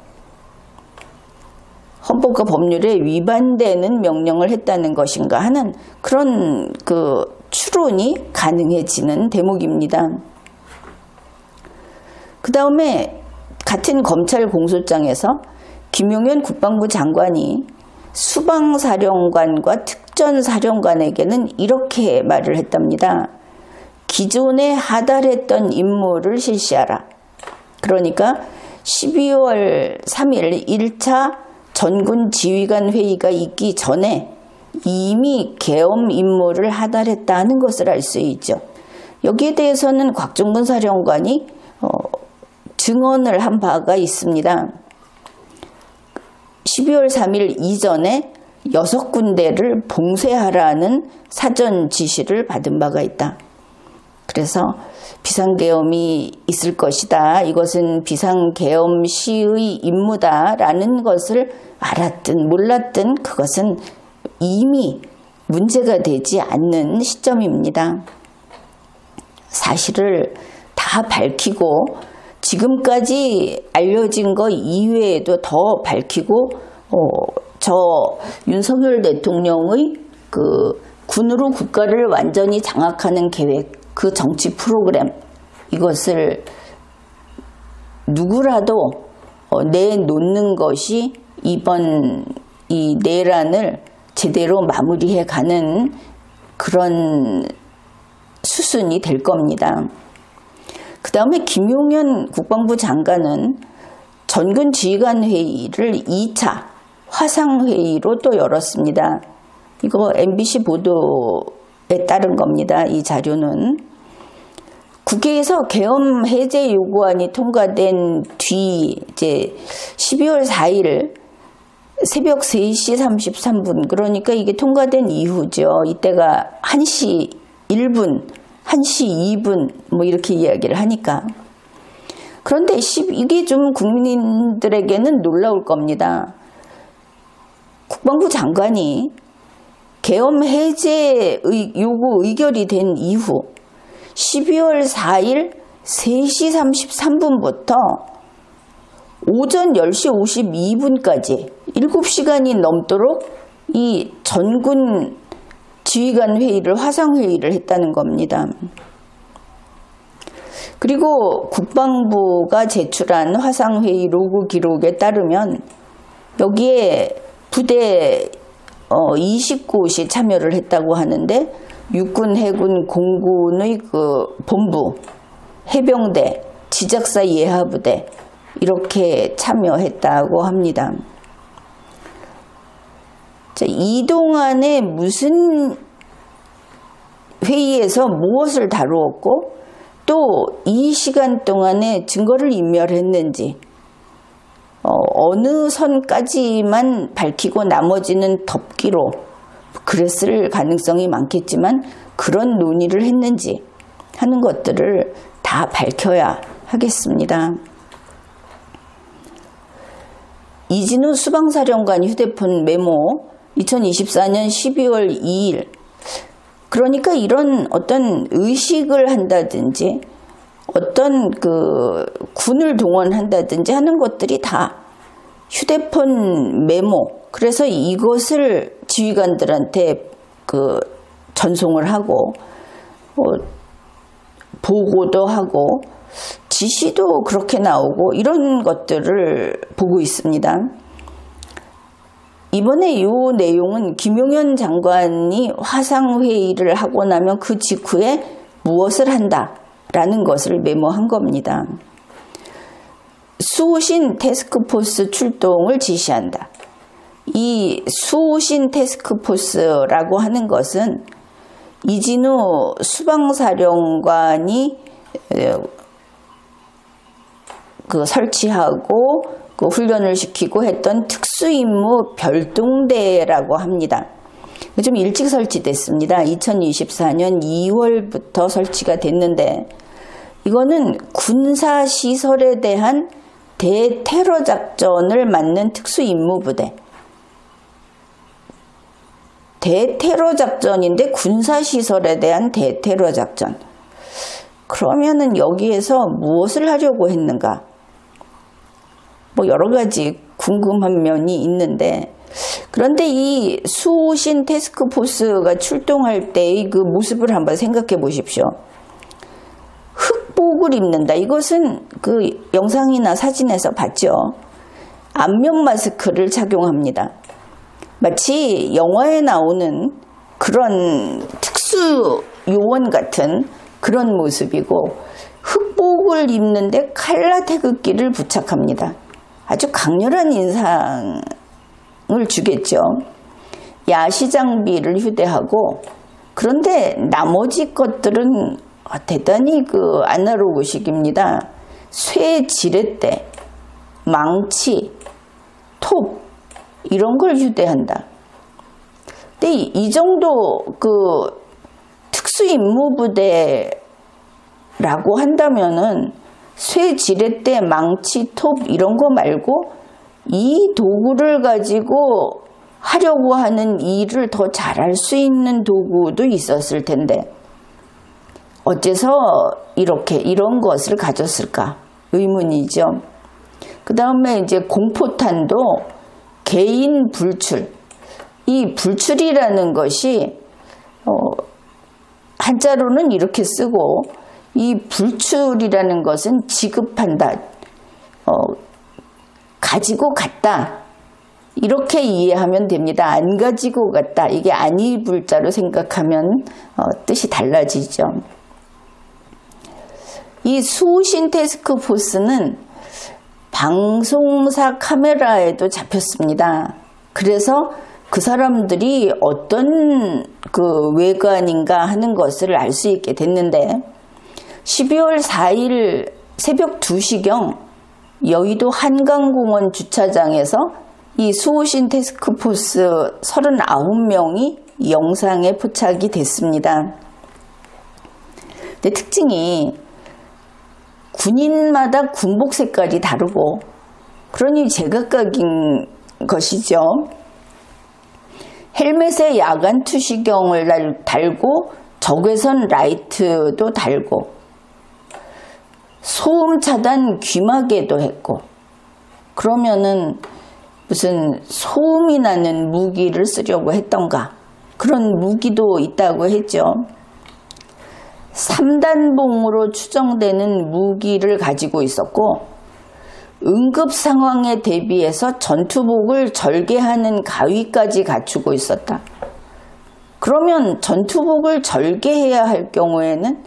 헌법과 법률에 위반되는 명령을 했다는 것인가 하는 그런 추론이 가능해지는 대목입니다. 그 다음에 같은 검찰 공소장에서 김용현 국방부 장관이 수방사령관과 특전사령관에게는 이렇게 말을 했답니다. 기존에 하달했던 임무를 실시하라. 그러니까 12월 3일 1차 전군 지휘관 회의가 있기 전에 이미 계엄 임무를 하달했다는 것을 알 수 있죠. 여기에 대해서는 곽종근 사령관이 증언을 한 바가 있습니다. 12월 3일 이전에 6군데를 봉쇄하라는 사전 지시를 받은 바가 있다. 그래서 비상계엄이 있을 것이다. 이것은 비상계엄 시의 임무다라는 것을 알았든 몰랐든 그것은 이미 문제가 되지 않는 시점입니다. 사실을 다 밝히고 지금까지 알려진 것 이외에도 더 밝히고 저 윤석열 대통령의 군으로 국가를 완전히 장악하는 계획, 그 정치 프로그램, 이것을 누구라도 내놓는 것이 이번 이 내란을 제대로 마무리해 가는 그런 수순이 될 겁니다. 그 다음에 김용현 국방부 장관은 전군 지휘관 회의를 2차 화상회의로 또 열었습니다. 이거 MBC 보도에 따른 겁니다. 이 자료는. 국회에서 계엄 해제 요구안이 통과된 뒤 이제 12월 4일 새벽 3시 33분, 그러니까 이게 통과된 이후죠. 이때가 1시 1분, 1시 2분 뭐 이렇게 이야기를 하니까. 그런데 이게 좀 국민들에게는 놀라울 겁니다. 국방부 장관이 계엄 해제 요구 의결이 된 이후 12월 4일 3시 33분부터 오전 10시 52분까지 7시간이 넘도록 이 전군 지휘관 회의를 화상회의를 했다는 겁니다. 그리고 국방부가 제출한 화상회의 로그 기록에 따르면 여기에 부대 20곳이 참여를 했다고 하는데 육군, 해군, 공군의 본부, 해병대, 지작사 예하부대 이렇게 참여했다고 합니다. 자, 이 동안에 무슨 회의에서 무엇을 다루었고 또 이 시간 동안에 증거를 인멸했는지 어느 선까지만 밝히고 나머지는 덮기로 그랬을 가능성이 많겠지만 그런 논의를 했는지 하는 것들을 다 밝혀야 하겠습니다. 이진우 수방사령관 휴대폰 메모 2024년 12월 2일, 그러니까 이런 어떤 의식을 한다든지 어떤 군을 동원한다든지 하는 것들이 다 휴대폰 메모, 그래서 이것을 지휘관들한테 전송을 하고 보고도 하고 지시도 그렇게 나오고 이런 것들을 보고 있습니다. 이번에 이 내용은 김용현 장관이 화상회의를 하고 나면 그 직후에 무엇을 한다라는 것을 메모한 겁니다. 수신 태스크포스 출동을 지시한다. 이 수신 태스크포스라고 하는 것은 이진우 수방사령관이 설치하고 훈련을 시키고 했던 특수임무 별동대라고 합니다. 좀 일찍 설치됐습니다. 2024년 2월부터 설치가 됐는데, 이거는 군사시설에 대한 대테러 작전을 맡는 특수임무부대. 대테러 작전인데 군사시설에 대한 대테러 작전. 그러면은 여기에서 무엇을 하려고 했는가? 여러 가지 궁금한 면이 있는데, 그런데 이 수신 태스크포스가 출동할 때의 그 모습을 한번 생각해 보십시오. 흑복을 입는다. 이것은 그 영상이나 사진에서 봤죠. 안면 마스크를 착용합니다. 마치 영화에 나오는 그런 특수 요원 같은 그런 모습이고, 흑복을 입는데 칼라 태극기를 부착합니다. 아주 강렬한 인상을 주겠죠. 야시 장비를 휴대하고, 그런데 나머지 것들은 대단히 아날로그식입니다. 쇠 지렛대, 망치, 톱 이런 걸 휴대한다. 근데 이 정도 특수임무부대라고 한다면은 쇠 지렛대, 망치, 톱 이런 거 말고 이 도구를 가지고 하려고 하는 일을 더 잘할 수 있는 도구도 있었을 텐데 어째서 이런 것을 가졌을까? 의문이죠. 그 다음에 이제 공포탄도 개인 불출. 이 불출이라는 것이 한자로는 이렇게 쓰고, 이 불출이라는 것은 지급한다, 가지고 갔다, 이렇게 이해하면 됩니다. 안 가지고 갔다, 이게 아니 불자로 생각하면 뜻이 달라지죠. 이 수신 태스크포스는 방송사 카메라에도 잡혔습니다. 그래서 그 사람들이 어떤 외관인가 하는 것을 알 수 있게 됐는데, 12월 4일 새벽 2시경 여의도 한강공원 주차장에서 이 수호신 태스크포스 39명이 영상에 포착이 됐습니다. 근데 특징이 군인마다 군복 색깔이 다르고, 그러니 제각각인 것이죠. 헬멧에 야간 투시경을 달고 적외선 라이트도 달고, 소음 차단 귀마개도 했고, 그러면은 무슨 소음이 나는 무기를 쓰려고 했던가, 그런 무기도 있다고 했죠. 3단봉으로 추정되는 무기를 가지고 있었고, 응급 상황에 대비해서 전투복을 절개하는 가위까지 갖추고 있었다. 그러면 전투복을 절개해야 할 경우에는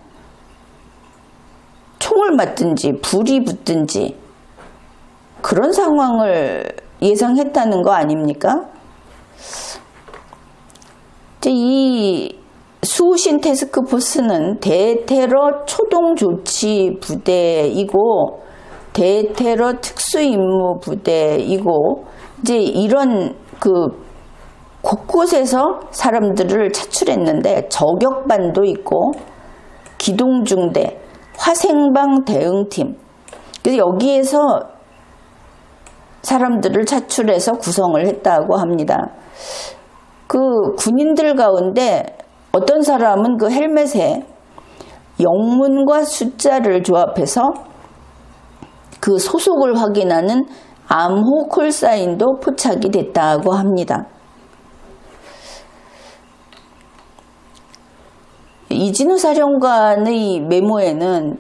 총을 맞든지 불이 붙든지 그런 상황을 예상했다는 거 아닙니까? 이 수호신 태스크포스는 대테러 초동조치 부대이고 대테러 특수임무 부대이고, 이제 이런 곳곳에서 사람들을 차출했는데 저격반도 있고 기동중대, 화생방 대응팀, 그래서 여기에서 사람들을 차출해서 구성을 했다고 합니다. 군인들 가운데 어떤 사람은 헬멧에 영문과 숫자를 조합해서 소속을 확인하는 암호 콜사인도 포착이 됐다고 합니다. 이진우 사령관의 메모에는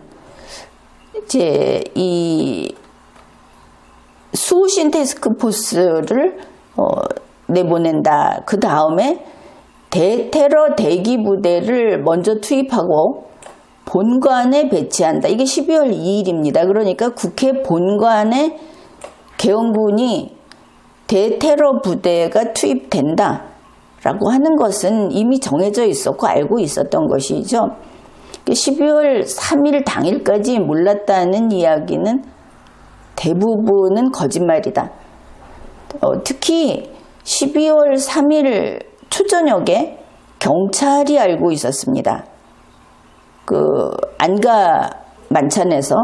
이제 이 수호신 태스크포스를 내보낸다. 그 다음에 대테러 대기부대를 먼저 투입하고 본관에 배치한다. 이게 12월 2일입니다. 그러니까 국회 본관에 계엄군이 대테러 부대가 투입된다 라고 하는 것은 이미 정해져 있었고 알고 있었던 것이죠. 12월 3일 당일까지 몰랐다는 이야기는 대부분은 거짓말이다. 특히 12월 3일 초저녁에 경찰이 알고 있었습니다. 안가 만찬에서.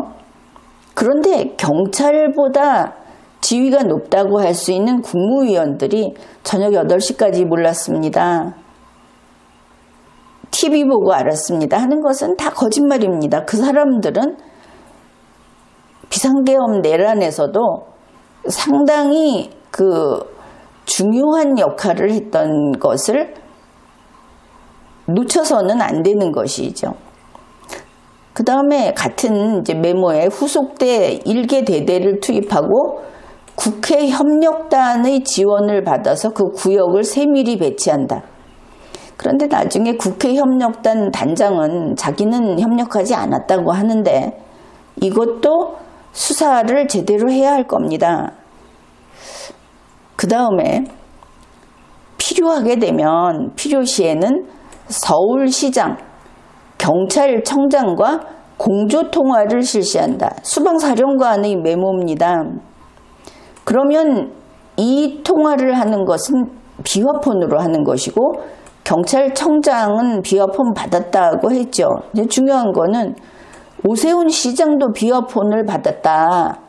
그런데 경찰보다 지위가 높다고 할 수 있는 국무위원들이 저녁 8시까지 몰랐습니다. TV 보고 알았습니다 하는 것은 다 거짓말입니다. 그 사람들은 비상계엄 내란에서도 상당히 중요한 역할을 했던 것을 놓쳐서는 안 되는 것이죠. 그 다음에 같은 이제 메모에 후속대 1개 대대를 투입하고 국회 협력단의 지원을 받아서 그 구역을 세밀히 배치한다. 그런데 나중에 국회 협력단 단장은 자기는 협력하지 않았다고 하는데 이것도 수사를 제대로 해야 할 겁니다. 그 다음에 필요하게 되면 필요시에는 서울시장, 경찰청장과 공조통화를 실시한다. 수방사령관의 메모입니다. 그러면 이 통화를 하는 것은 비화폰으로 하는 것이고 경찰청장은 비화폰 받았다고 했죠. 중요한 거는 오세훈 시장도 비화폰을 받았다.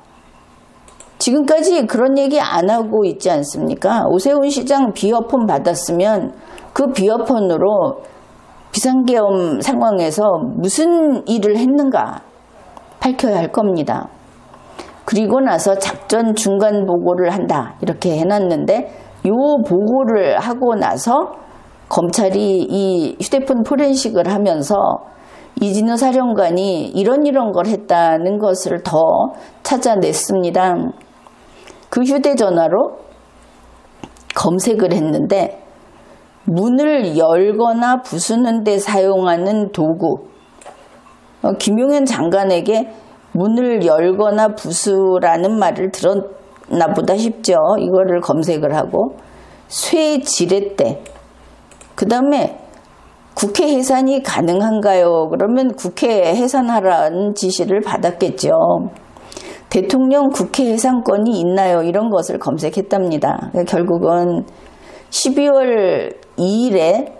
지금까지 그런 얘기 안 하고 있지 않습니까? 오세훈 시장 비화폰 받았으면 그 비화폰으로 비상계엄 상황에서 무슨 일을 했는가 밝혀야 할 겁니다. 그리고 나서 작전 중간 보고를 한다 이렇게 해놨는데 이 보고를 하고 나서 검찰이 이 휴대폰 포렌식을 하면서 이진우 사령관이 이런 걸 했다는 것을 더 찾아냈습니다. 그 휴대전화로 검색을 했는데 문을 열거나 부수는 데 사용하는 도구, 김용현 장관에게 문을 열거나 부수라는 말을 들었나 보다 싶죠. 이거를 검색을 하고 쇠지렛대, 그 다음에 국회 해산이 가능한가요? 그러면 국회 해산하라는 지시를 받았겠죠. 대통령 국회 해산권이 있나요? 이런 것을 검색했답니다. 결국은 12월 2일에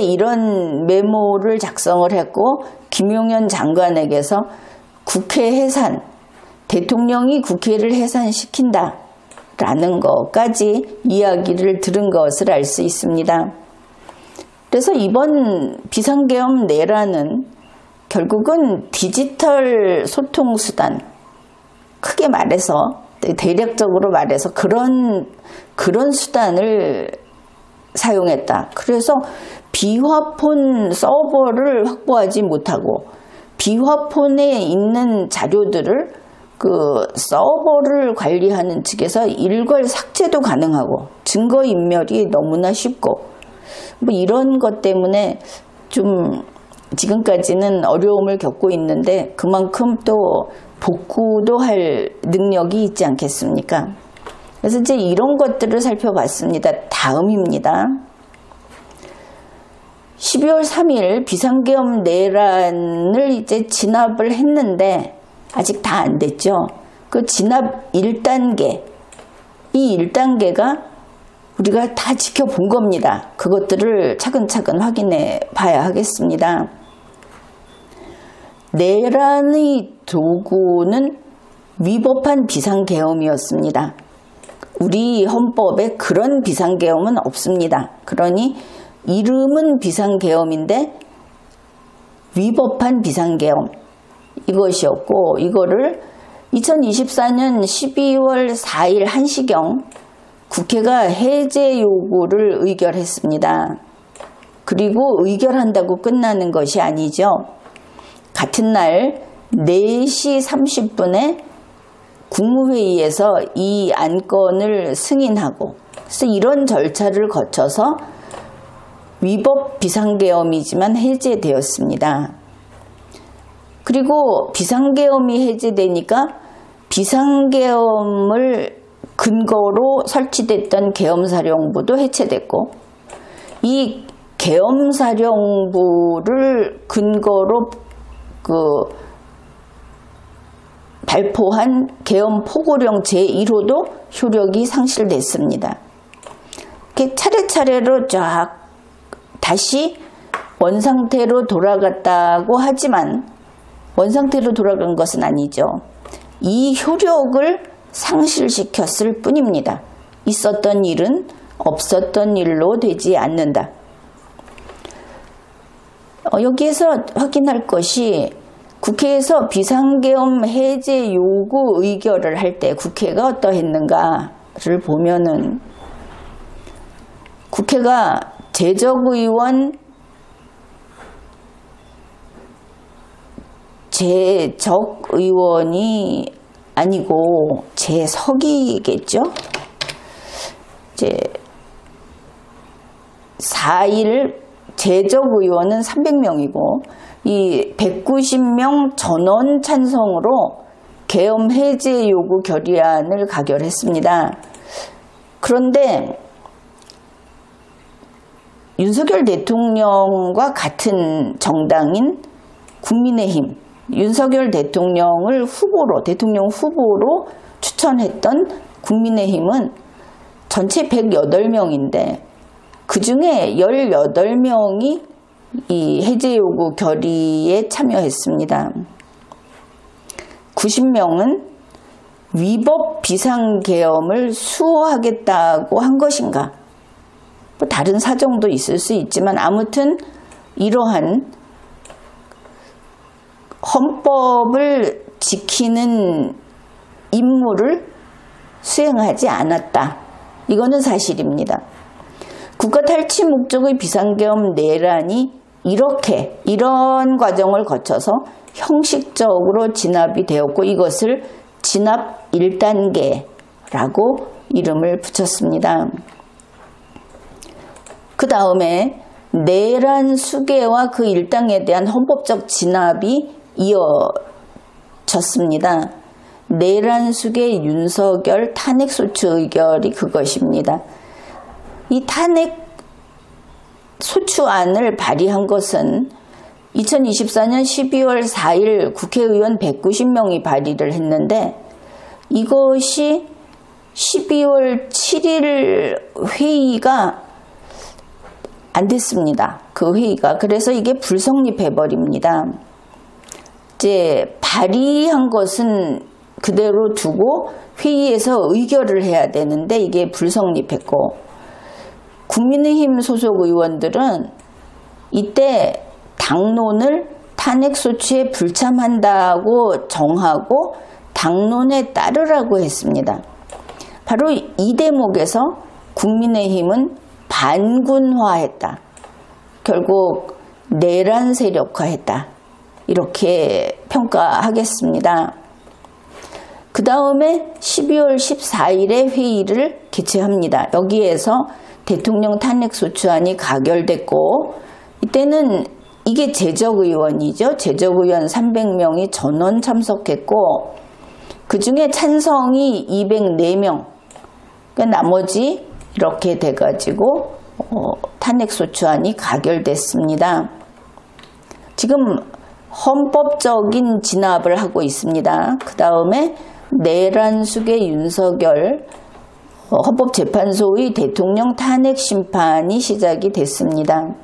이런 메모를 작성을 했고 김용현 장관에게서 국회 해산, 대통령이 국회를 해산시킨다 라는 것까지 이야기를 들은 것을 알 수 있습니다. 그래서 이번 비상계엄 내란은 결국은 디지털 소통수단, 크게 말해서 대략적으로 말해서 그런 수단을 사용했다. 그래서 비화폰 서버를 확보하지 못하고 비화폰에 있는 자료들을 서버를 관리하는 측에서 일괄 삭제도 가능하고 증거인멸이 너무나 쉽고 이런 것 때문에 좀 지금까지는 어려움을 겪고 있는데 그만큼 또 복구도 할 능력이 있지 않겠습니까? 그래서 이제 이런 것들을 살펴봤습니다. 다음입니다. 12월 3일 비상계엄 내란을 이제 진압을 했는데 아직 다 안 됐죠. 그 진압 1단계, 이 1단계가 우리가 다 지켜본 겁니다. 그것들을 차근차근 확인해 봐야 하겠습니다. 내란의 도구는 위법한 비상계엄이었습니다. 우리 헌법에 그런 비상계엄은 없습니다. 그러니 이름은 비상계엄인데 위법한 비상계엄 이것이었고, 이거를 2024년 12월 4일 1시경 국회가 해제 요구를 의결했습니다. 그리고 의결한다고 끝나는 것이 아니죠. 같은 날 4시 30분에 국무회의에서 이 안건을 승인하고, 그래서 이런 절차를 거쳐서 위법 비상계엄이지만 해제되었습니다. 그리고 비상계엄이 해제되니까 비상계엄을 근거로 설치됐던 계엄사령부도 해체됐고, 이 계엄사령부를 근거로 발포한 계엄포고령 제1호도 효력이 상실됐습니다. 이렇게 차례차례로 쫙 다시 원상태로 돌아갔다고 하지만 원상태로 돌아간 것은 아니죠. 이 효력을 상실시켰을 뿐입니다. 있었던 일은 없었던 일로 되지 않는다. 여기에서 확인할 것이, 국회에서 비상계엄 해제 요구 의결을 할 때 국회가 어떠했는가를 보면은, 국회가 재적의원이 아니고 재석이겠죠. 이제 4일 재적의원은 300명이고 이 190명 전원 찬성으로 계엄 해제 요구 결의안을 가결했습니다. 그런데 윤석열 대통령과 같은 정당인 국민의힘, 윤석열 대통령을 대통령 후보로 추천했던 국민의힘은 전체 108명인데 그 중에 18명이 이 해제 요구 결의에 참여했습니다. 90명은 위법 비상계엄을 수호하겠다고 한 것인가? 뭐 다른 사정도 있을 수 있지만 아무튼 이러한 헌법을 지키는 임무를 수행하지 않았다. 이거는 사실입니다. 국가 탈취 목적의 비상계엄 내란이 이런 과정을 거쳐서 형식적으로 진압이 되었고 이것을 진압 1단계라고 이름을 붙였습니다. 그 다음에 내란 수계와 그 일당에 대한 헌법적 진압이 이어졌습니다. 내란 수계 윤석열 탄핵소추 의결이 그것입니다. 이 탄핵 소추안을 발의한 것은 2024년 12월 4일 국회의원 190명이 발의를 했는데 이것이 12월 7일 회의가 안 됐습니다. 그 회의가. 그래서 이게 불성립해버립니다. 이제 발의한 것은 그대로 두고 회의에서 의결을 해야 되는데 이게 불성립했고, 국민의힘 소속 의원들은 이때 당론을 탄핵소추에 불참한다고 정하고 당론에 따르라고 했습니다. 바로 이 대목에서 국민의힘은 반군화했다. 결국 내란 세력화했다. 이렇게 평가하겠습니다. 그 다음에 12월 14일에 회의를 개최합니다. 여기에서 대통령 탄핵소추안이 가결됐고 이때는 이게 재적의원이죠. 재적의원 300명이 전원 참석했고 그 중에 찬성이 204명. 그러니까 나머지 이렇게 돼가지고 탄핵소추안이 가결됐습니다. 지금 헌법적인 진압을 하고 있습니다. 그 다음에 내란 수계 윤석열 헌법재판소의 대통령 탄핵 심판이 시작이 됐습니다.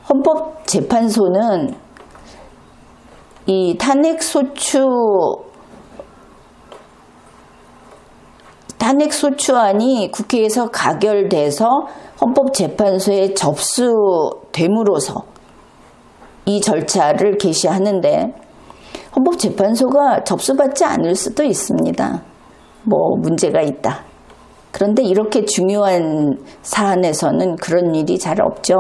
헌법재판소는 이 탄핵소추안이 국회에서 가결돼서 헌법재판소에 접수됨으로써 이 절차를 개시하는데 헌법재판소가 접수받지 않을 수도 있습니다. 뭐 문제가 있다. 그런데 이렇게 중요한 사안에서는 그런 일이 잘 없죠.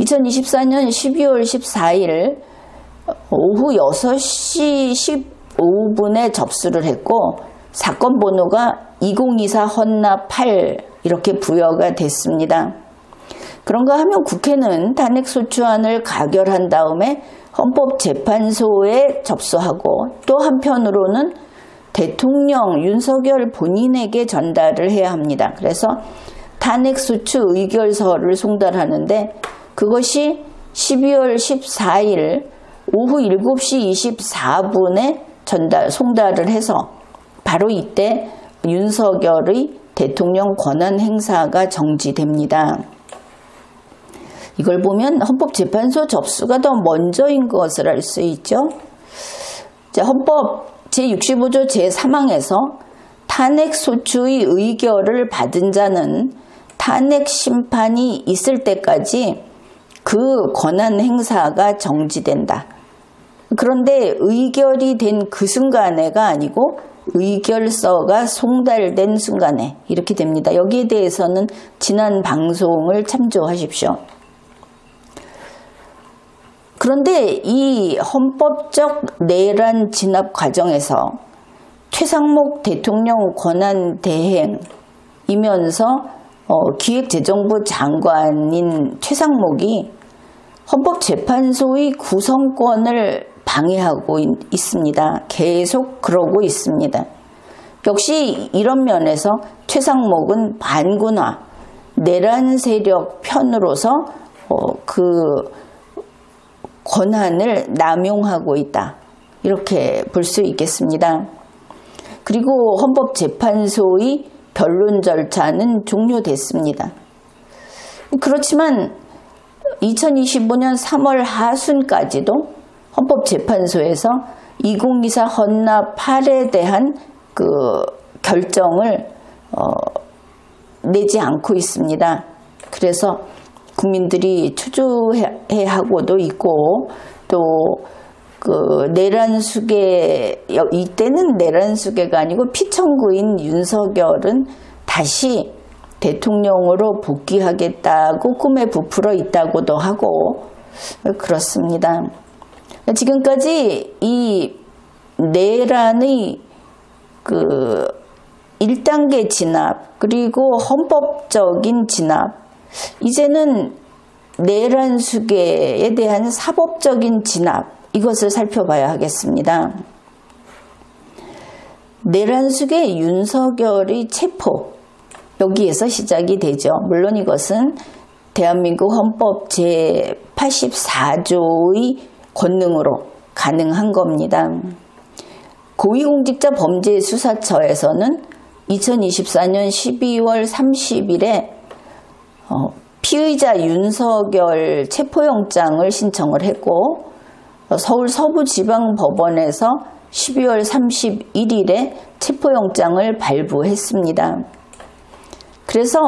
2024년 12월 14일 오후 6시 15분에 접수를 했고 사건 번호가 2024 헌납 8 이렇게 부여가 됐습니다. 그런가 하면 국회는 탄핵소추안을 가결한 다음에 헌법재판소에 접수하고 또 한편으로는 대통령 윤석열 본인에게 전달을 해야 합니다. 그래서 탄핵소추 의결서를 송달하는데 그것이 12월 14일 오후 7시 24분에 송달을 해서 바로 이때 윤석열의 대통령 권한 행사가 정지됩니다. 이걸 보면 헌법재판소 접수가 더 먼저인 것을 알 수 있죠. 자, 헌법 제65조 제3항에서 탄핵소추의 의결을 받은 자는 탄핵 심판이 있을 때까지 그 권한 행사가 정지된다. 그런데 의결이 된 그 순간에가 아니고 의결서가 송달된 순간에 이렇게 됩니다. 여기에 대해서는 지난 방송을 참조하십시오. 그런데 이 헌법적 내란 진압 과정에서 최상목 대통령 권한 대행이면서 기획재정부 장관인 최상목이 헌법재판소의 구성권을 방해하고 있습니다. 계속 그러고 있습니다. 역시 이런 면에서 최상목은 반군화, 내란 세력 편으로서 그 권한을 남용하고 있다. 이렇게 볼 수 있겠습니다. 그리고 헌법재판소의 변론 절차는 종료됐습니다. 그렇지만 2025년 3월 하순까지도 헌법재판소에서 2024 헌납 8에 대한 그 결정을 내지 않고 있습니다. 그래서 국민들이 초조해하고도 있고 또 그 내란수계, 이때는 내란수계가 아니고 피청구인 윤석열은 다시 대통령으로 복귀하겠다고 꿈에 부풀어 있다고도 하고 그렇습니다. 지금까지 이 내란의 그 1단계 진압 그리고 헌법적인 진압, 이제는 내란 수계에 대한 사법적인 진압, 이것을 살펴봐야 하겠습니다. 내란 수계 윤석열의 체포, 여기에서 시작이 되죠. 물론 이것은 대한민국 헌법 제84조의 권능으로 가능한 겁니다. 고위공직자범죄수사처에서는 2024년 12월 30일에 피의자 윤석열 체포영장을 신청을 했고 서울 서부지방법원에서 12월 31일에 체포영장을 발부했습니다. 그래서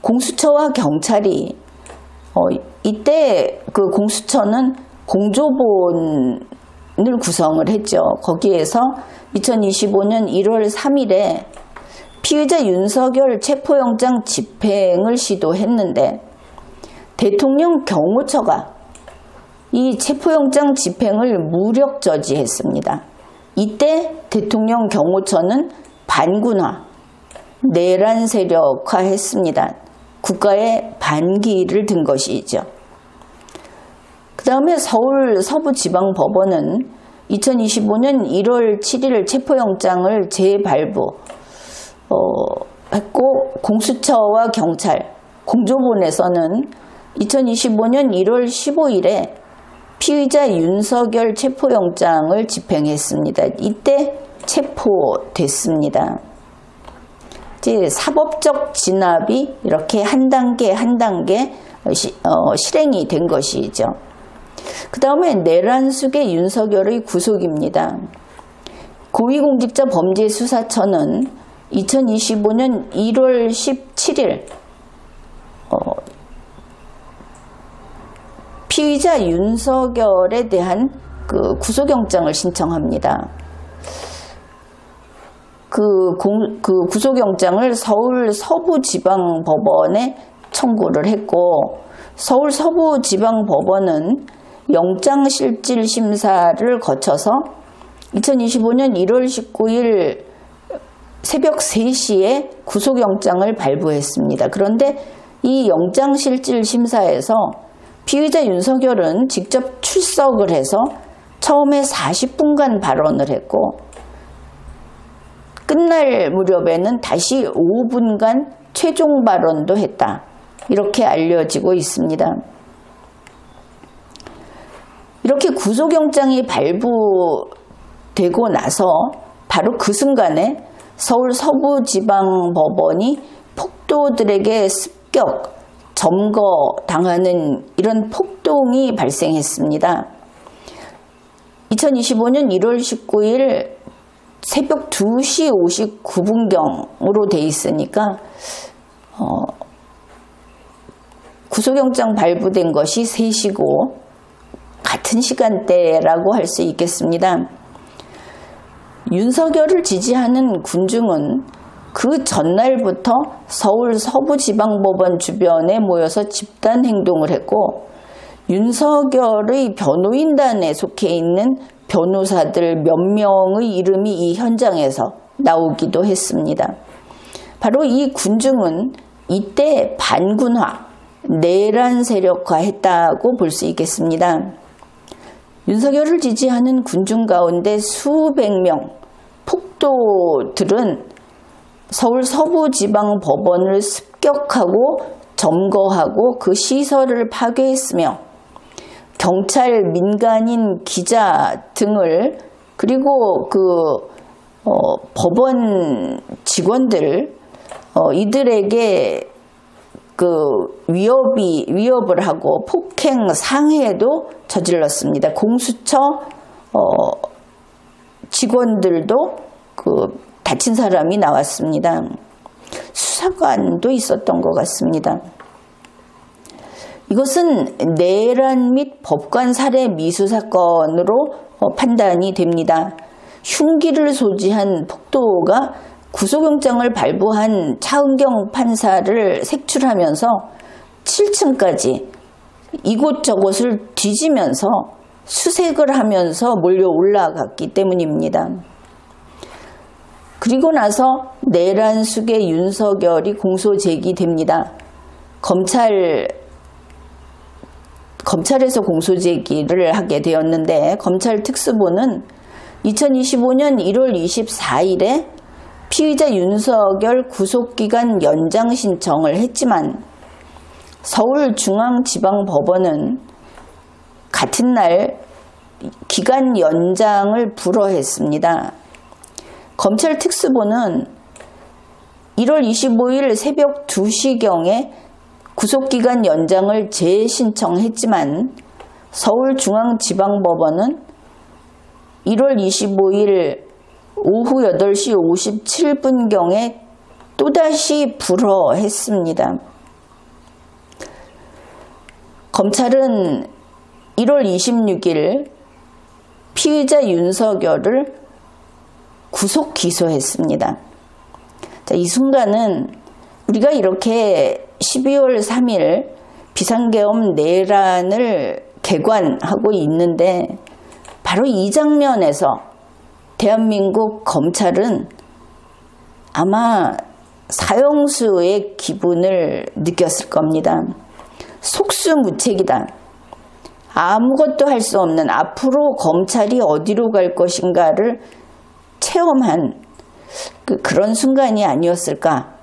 공수처와 경찰이 이때 그 공수처는 공조본을 구성을 했죠. 거기에서 2025년 1월 3일에 피의자 윤석열 체포영장 집행을 시도했는데 대통령 경호처가 이 체포영장 집행을 무력 저지했습니다. 이때 대통령 경호처는 반군화, 내란 세력화했습니다. 국가의 반기를 든 것이죠. 그 다음에 서울 서부지방법원은 2025년 1월 7일 체포영장을 재발부 했고, 공수처와 경찰, 공조본에서는 2025년 1월 15일에 피의자 윤석열 체포영장을 집행했습니다. 이때 체포됐습니다. 이제 사법적 진압이 이렇게 한 단계 한 단계 실행이 된 것이죠. 그 다음에 내란수계 윤석열의 구속입니다. 고위공직자범죄수사처는 2025년 1월 17일 피의자 윤석열에 대한 그 구속영장을 신청합니다. 그 구속영장을 서울 서부지방법원에 청구를 했고, 서울 서부지방법원은 영장실질심사를 거쳐서 2025년 1월 19일 새벽 3시에 구속영장을 발부했습니다. 그런데 이 영장실질심사에서 피의자 윤석열은 직접 출석을 해서 처음에 40분간 발언을 했고 끝날 무렵에는 다시 5분간 최종 발언도 했다. 이렇게 알려지고 있습니다. 이렇게 구속영장이 발부되고 나서 바로 그 순간에 서울 서부지방법원이 폭도들에게 습격, 점거당하는 이런 폭동이 발생했습니다. 2025년 1월 19일 새벽 2시 59분경으로 돼 있으니까 구속영장 발부된 것이 3시고 같은 시간대라고 할 수 있겠습니다. 윤석열을 지지하는 군중은 그 전날부터 서울 서부지방법원 주변에 모여서 집단 행동을 했고 윤석열의 변호인단에 속해 있는 변호사들 몇 명의 이름이 이 현장에서 나오기도 했습니다. 바로 이 군중은 이때 반군화, 내란 세력화했다고 볼 수 있겠습니다. 윤석열을 지지하는 군중 가운데 수백 명 폭도들은 서울 서부지방법원을 습격하고 점거하고 그 시설을 파괴했으며 경찰, 민간인, 기자 등을 그리고 법원 직원들 이들에게 위협을 하고 폭행, 상해도 저질렀습니다. 공수처 직원들도 다친 사람이 나왔습니다. 수사관도 있었던 것 같습니다. 이것은 내란 및 법관 살해 미수 사건으로 판단이 됩니다. 흉기를 소지한 폭도가 구속영장을 발부한 차은경 판사를 색출하면서 7층까지 이곳저곳을 뒤지면서 수색을 하면서 몰려 올라갔기 때문입니다. 그리고 나서 내란 수계 윤석열이 공소 제기됩니다. 검찰에서 공소 제기를 하게 되었는데 검찰 특수부는 2025년 1월 24일에 피의자 윤석열 구속기간 연장 신청을 했지만 서울중앙지방법원은 같은 날 기간 연장을 불허했습니다. 검찰 특수부는 1월 25일 새벽 2시경에 구속기간 연장을 재신청했지만 서울중앙지방법원은 1월 25일 오후 8시 57분경에 또다시 불허했습니다. 검찰은 1월 26일 피의자 윤석열을 구속 기소했습니다. 자, 이 순간은 우리가 이렇게 12월 3일 비상계엄 내란을 개관하고 있는데 바로 이 장면에서 대한민국 검찰은 아마 사형수의 기분을 느꼈을 겁니다. 속수무책이다. 아무것도 할 수 없는 앞으로 검찰이 어디로 갈 것인가를 체험한 그런 순간이 아니었을까.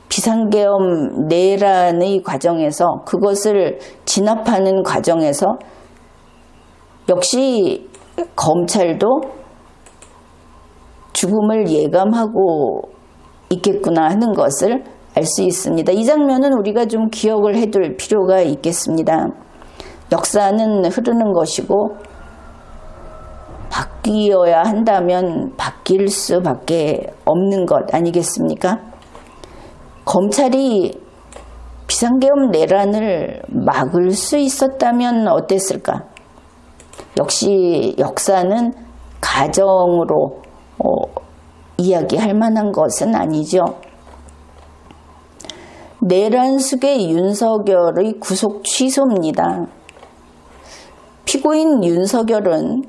비상계엄 내란의 과정에서 그것을 진압하는 과정에서 역시 검찰도 죽음을 예감하고 있겠구나 하는 것을 알 수 있습니다. 이 장면은 우리가 좀 기억을 해둘 필요가 있겠습니다. 역사는 흐르는 것이고 바뀌어야 한다면 바뀔 수밖에 없는 것 아니겠습니까? 검찰이 비상계엄 내란을 막을 수 있었다면 어땠을까? 역시 역사는 가정으로 이야기할 만한 것은 아니죠. 내란 수계 윤석열의 구속 취소입니다. 피고인 윤석열은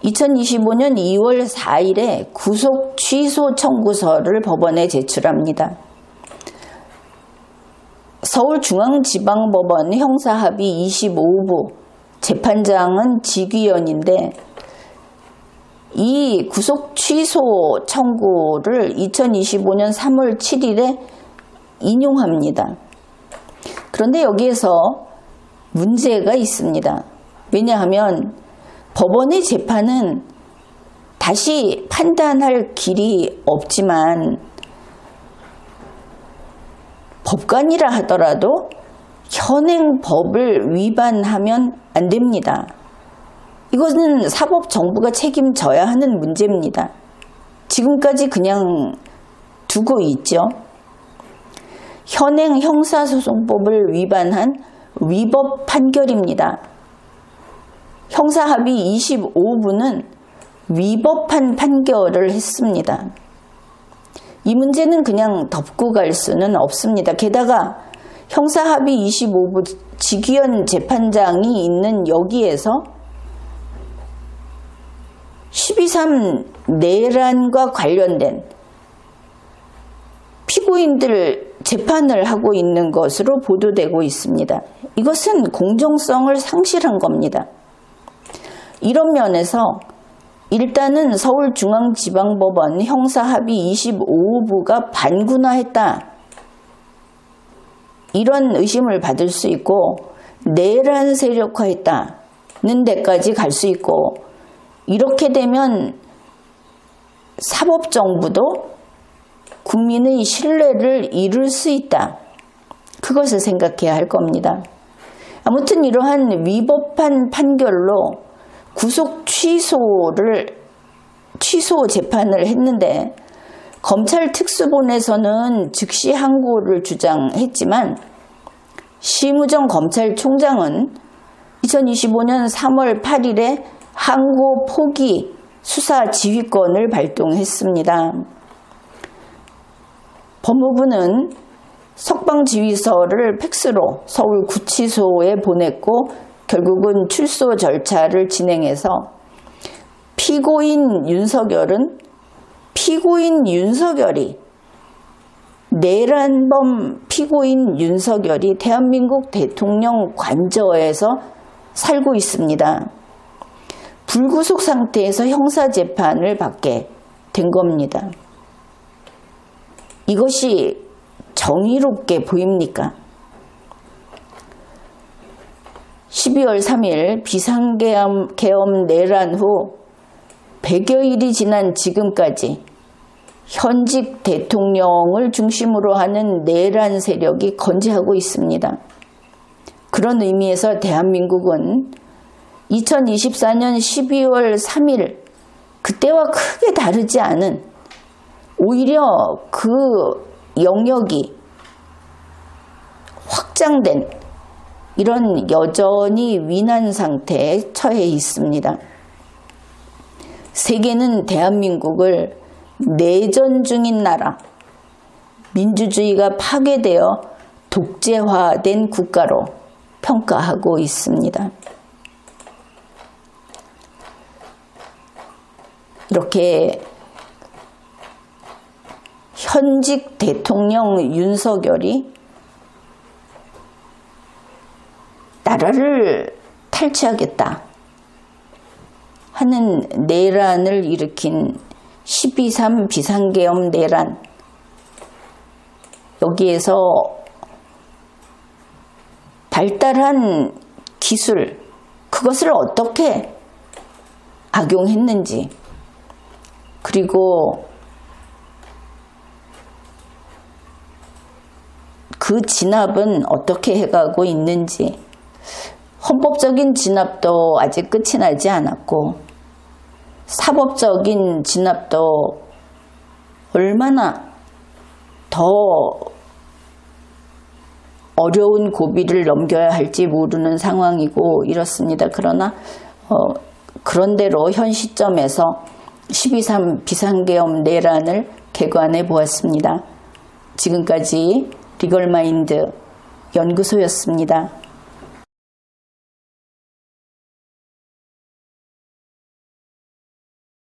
2025년 2월 4일에 구속 취소 청구서를 법원에 제출합니다. 서울중앙지방법원 형사합의 25부 재판장은 지귀현인데 이 구속 취소 청구를 2025년 3월 7일에 인용합니다. 그런데 여기에서 문제가 있습니다. 왜냐하면 법원의 재판은 다시 판단할 길이 없지만 법관이라 하더라도 현행 법을 위반하면 안 됩니다. 이것은 사법정부가 책임져야 하는 문제입니다. 지금까지 그냥 두고 있죠. 현행 형사소송법을 위반한 위법 판결입니다. 형사합의 25부는 위법한 판결을 했습니다. 이 문제는 그냥 덮고 갈 수는 없습니다. 게다가 형사합의 25부 지귀현 재판장이 있는 여기에서 12.3 내란과 관련된 피고인들 재판을 하고 있는 것으로 보도되고 있습니다. 이것은 공정성을 상실한 겁니다. 이런 면에서 일단은 서울중앙지방법원 형사합의 25부가 반군화했다. 이런 의심을 받을 수 있고 내란 세력화했다는 데까지 갈 수 있고 이렇게 되면 사법정부도 국민의 신뢰를 잃을 수 있다. 그것을 생각해야 할 겁니다. 아무튼 이러한 위법한 판결로 구속 취소 재판을 했는데 검찰 특수본에서는 즉시 항고를 주장했지만 심우정 검찰총장은 2025년 3월 8일에 항고 포기 수사 지휘권을 발동했습니다. 법무부는 석방지휘서를 팩스로 서울구치소에 보냈고 결국은 출소 절차를 진행해서 피고인 윤석열이 내란범 피고인 윤석열이 대한민국 대통령 관저에서 살고 있습니다. 불구속 상태에서 형사재판을 받게 된 겁니다. 이것이 정의롭게 보입니까? 12월 3일 비상계엄 내란 후 100여일이 지난 지금까지 현직 대통령을 중심으로 하는 내란 세력이 건재하고 있습니다. 그런 의미에서 대한민국은 2024년 12월 3일 그때와 크게 다르지 않은 오히려 그 영역이 확장된 이런 여전히 위난 상태에 처해 있습니다. 세계는 대한민국을 내전 중인 나라, 민주주의가 파괴되어 독재화된 국가로 평가하고 있습니다. 이렇게 현직 대통령 윤석열이 나라를 탈취하겠다 하는 내란을 일으킨 12.3 비상계엄 내란, 여기에서 발달한 기술, 그것을 어떻게 악용했는지, 그리고 그 진압은 어떻게 해가고 있는지, 헌법적인 진압도 아직 끝이 나지 않았고 사법적인 진압도 얼마나 더 어려운 고비를 넘겨야 할지 모르는 상황이고 이렇습니다. 그러나 그런대로 현 시점에서 12.3 비상계엄 내란을 개관해 보았습니다. 지금까지 리걸마인드 연구소였습니다.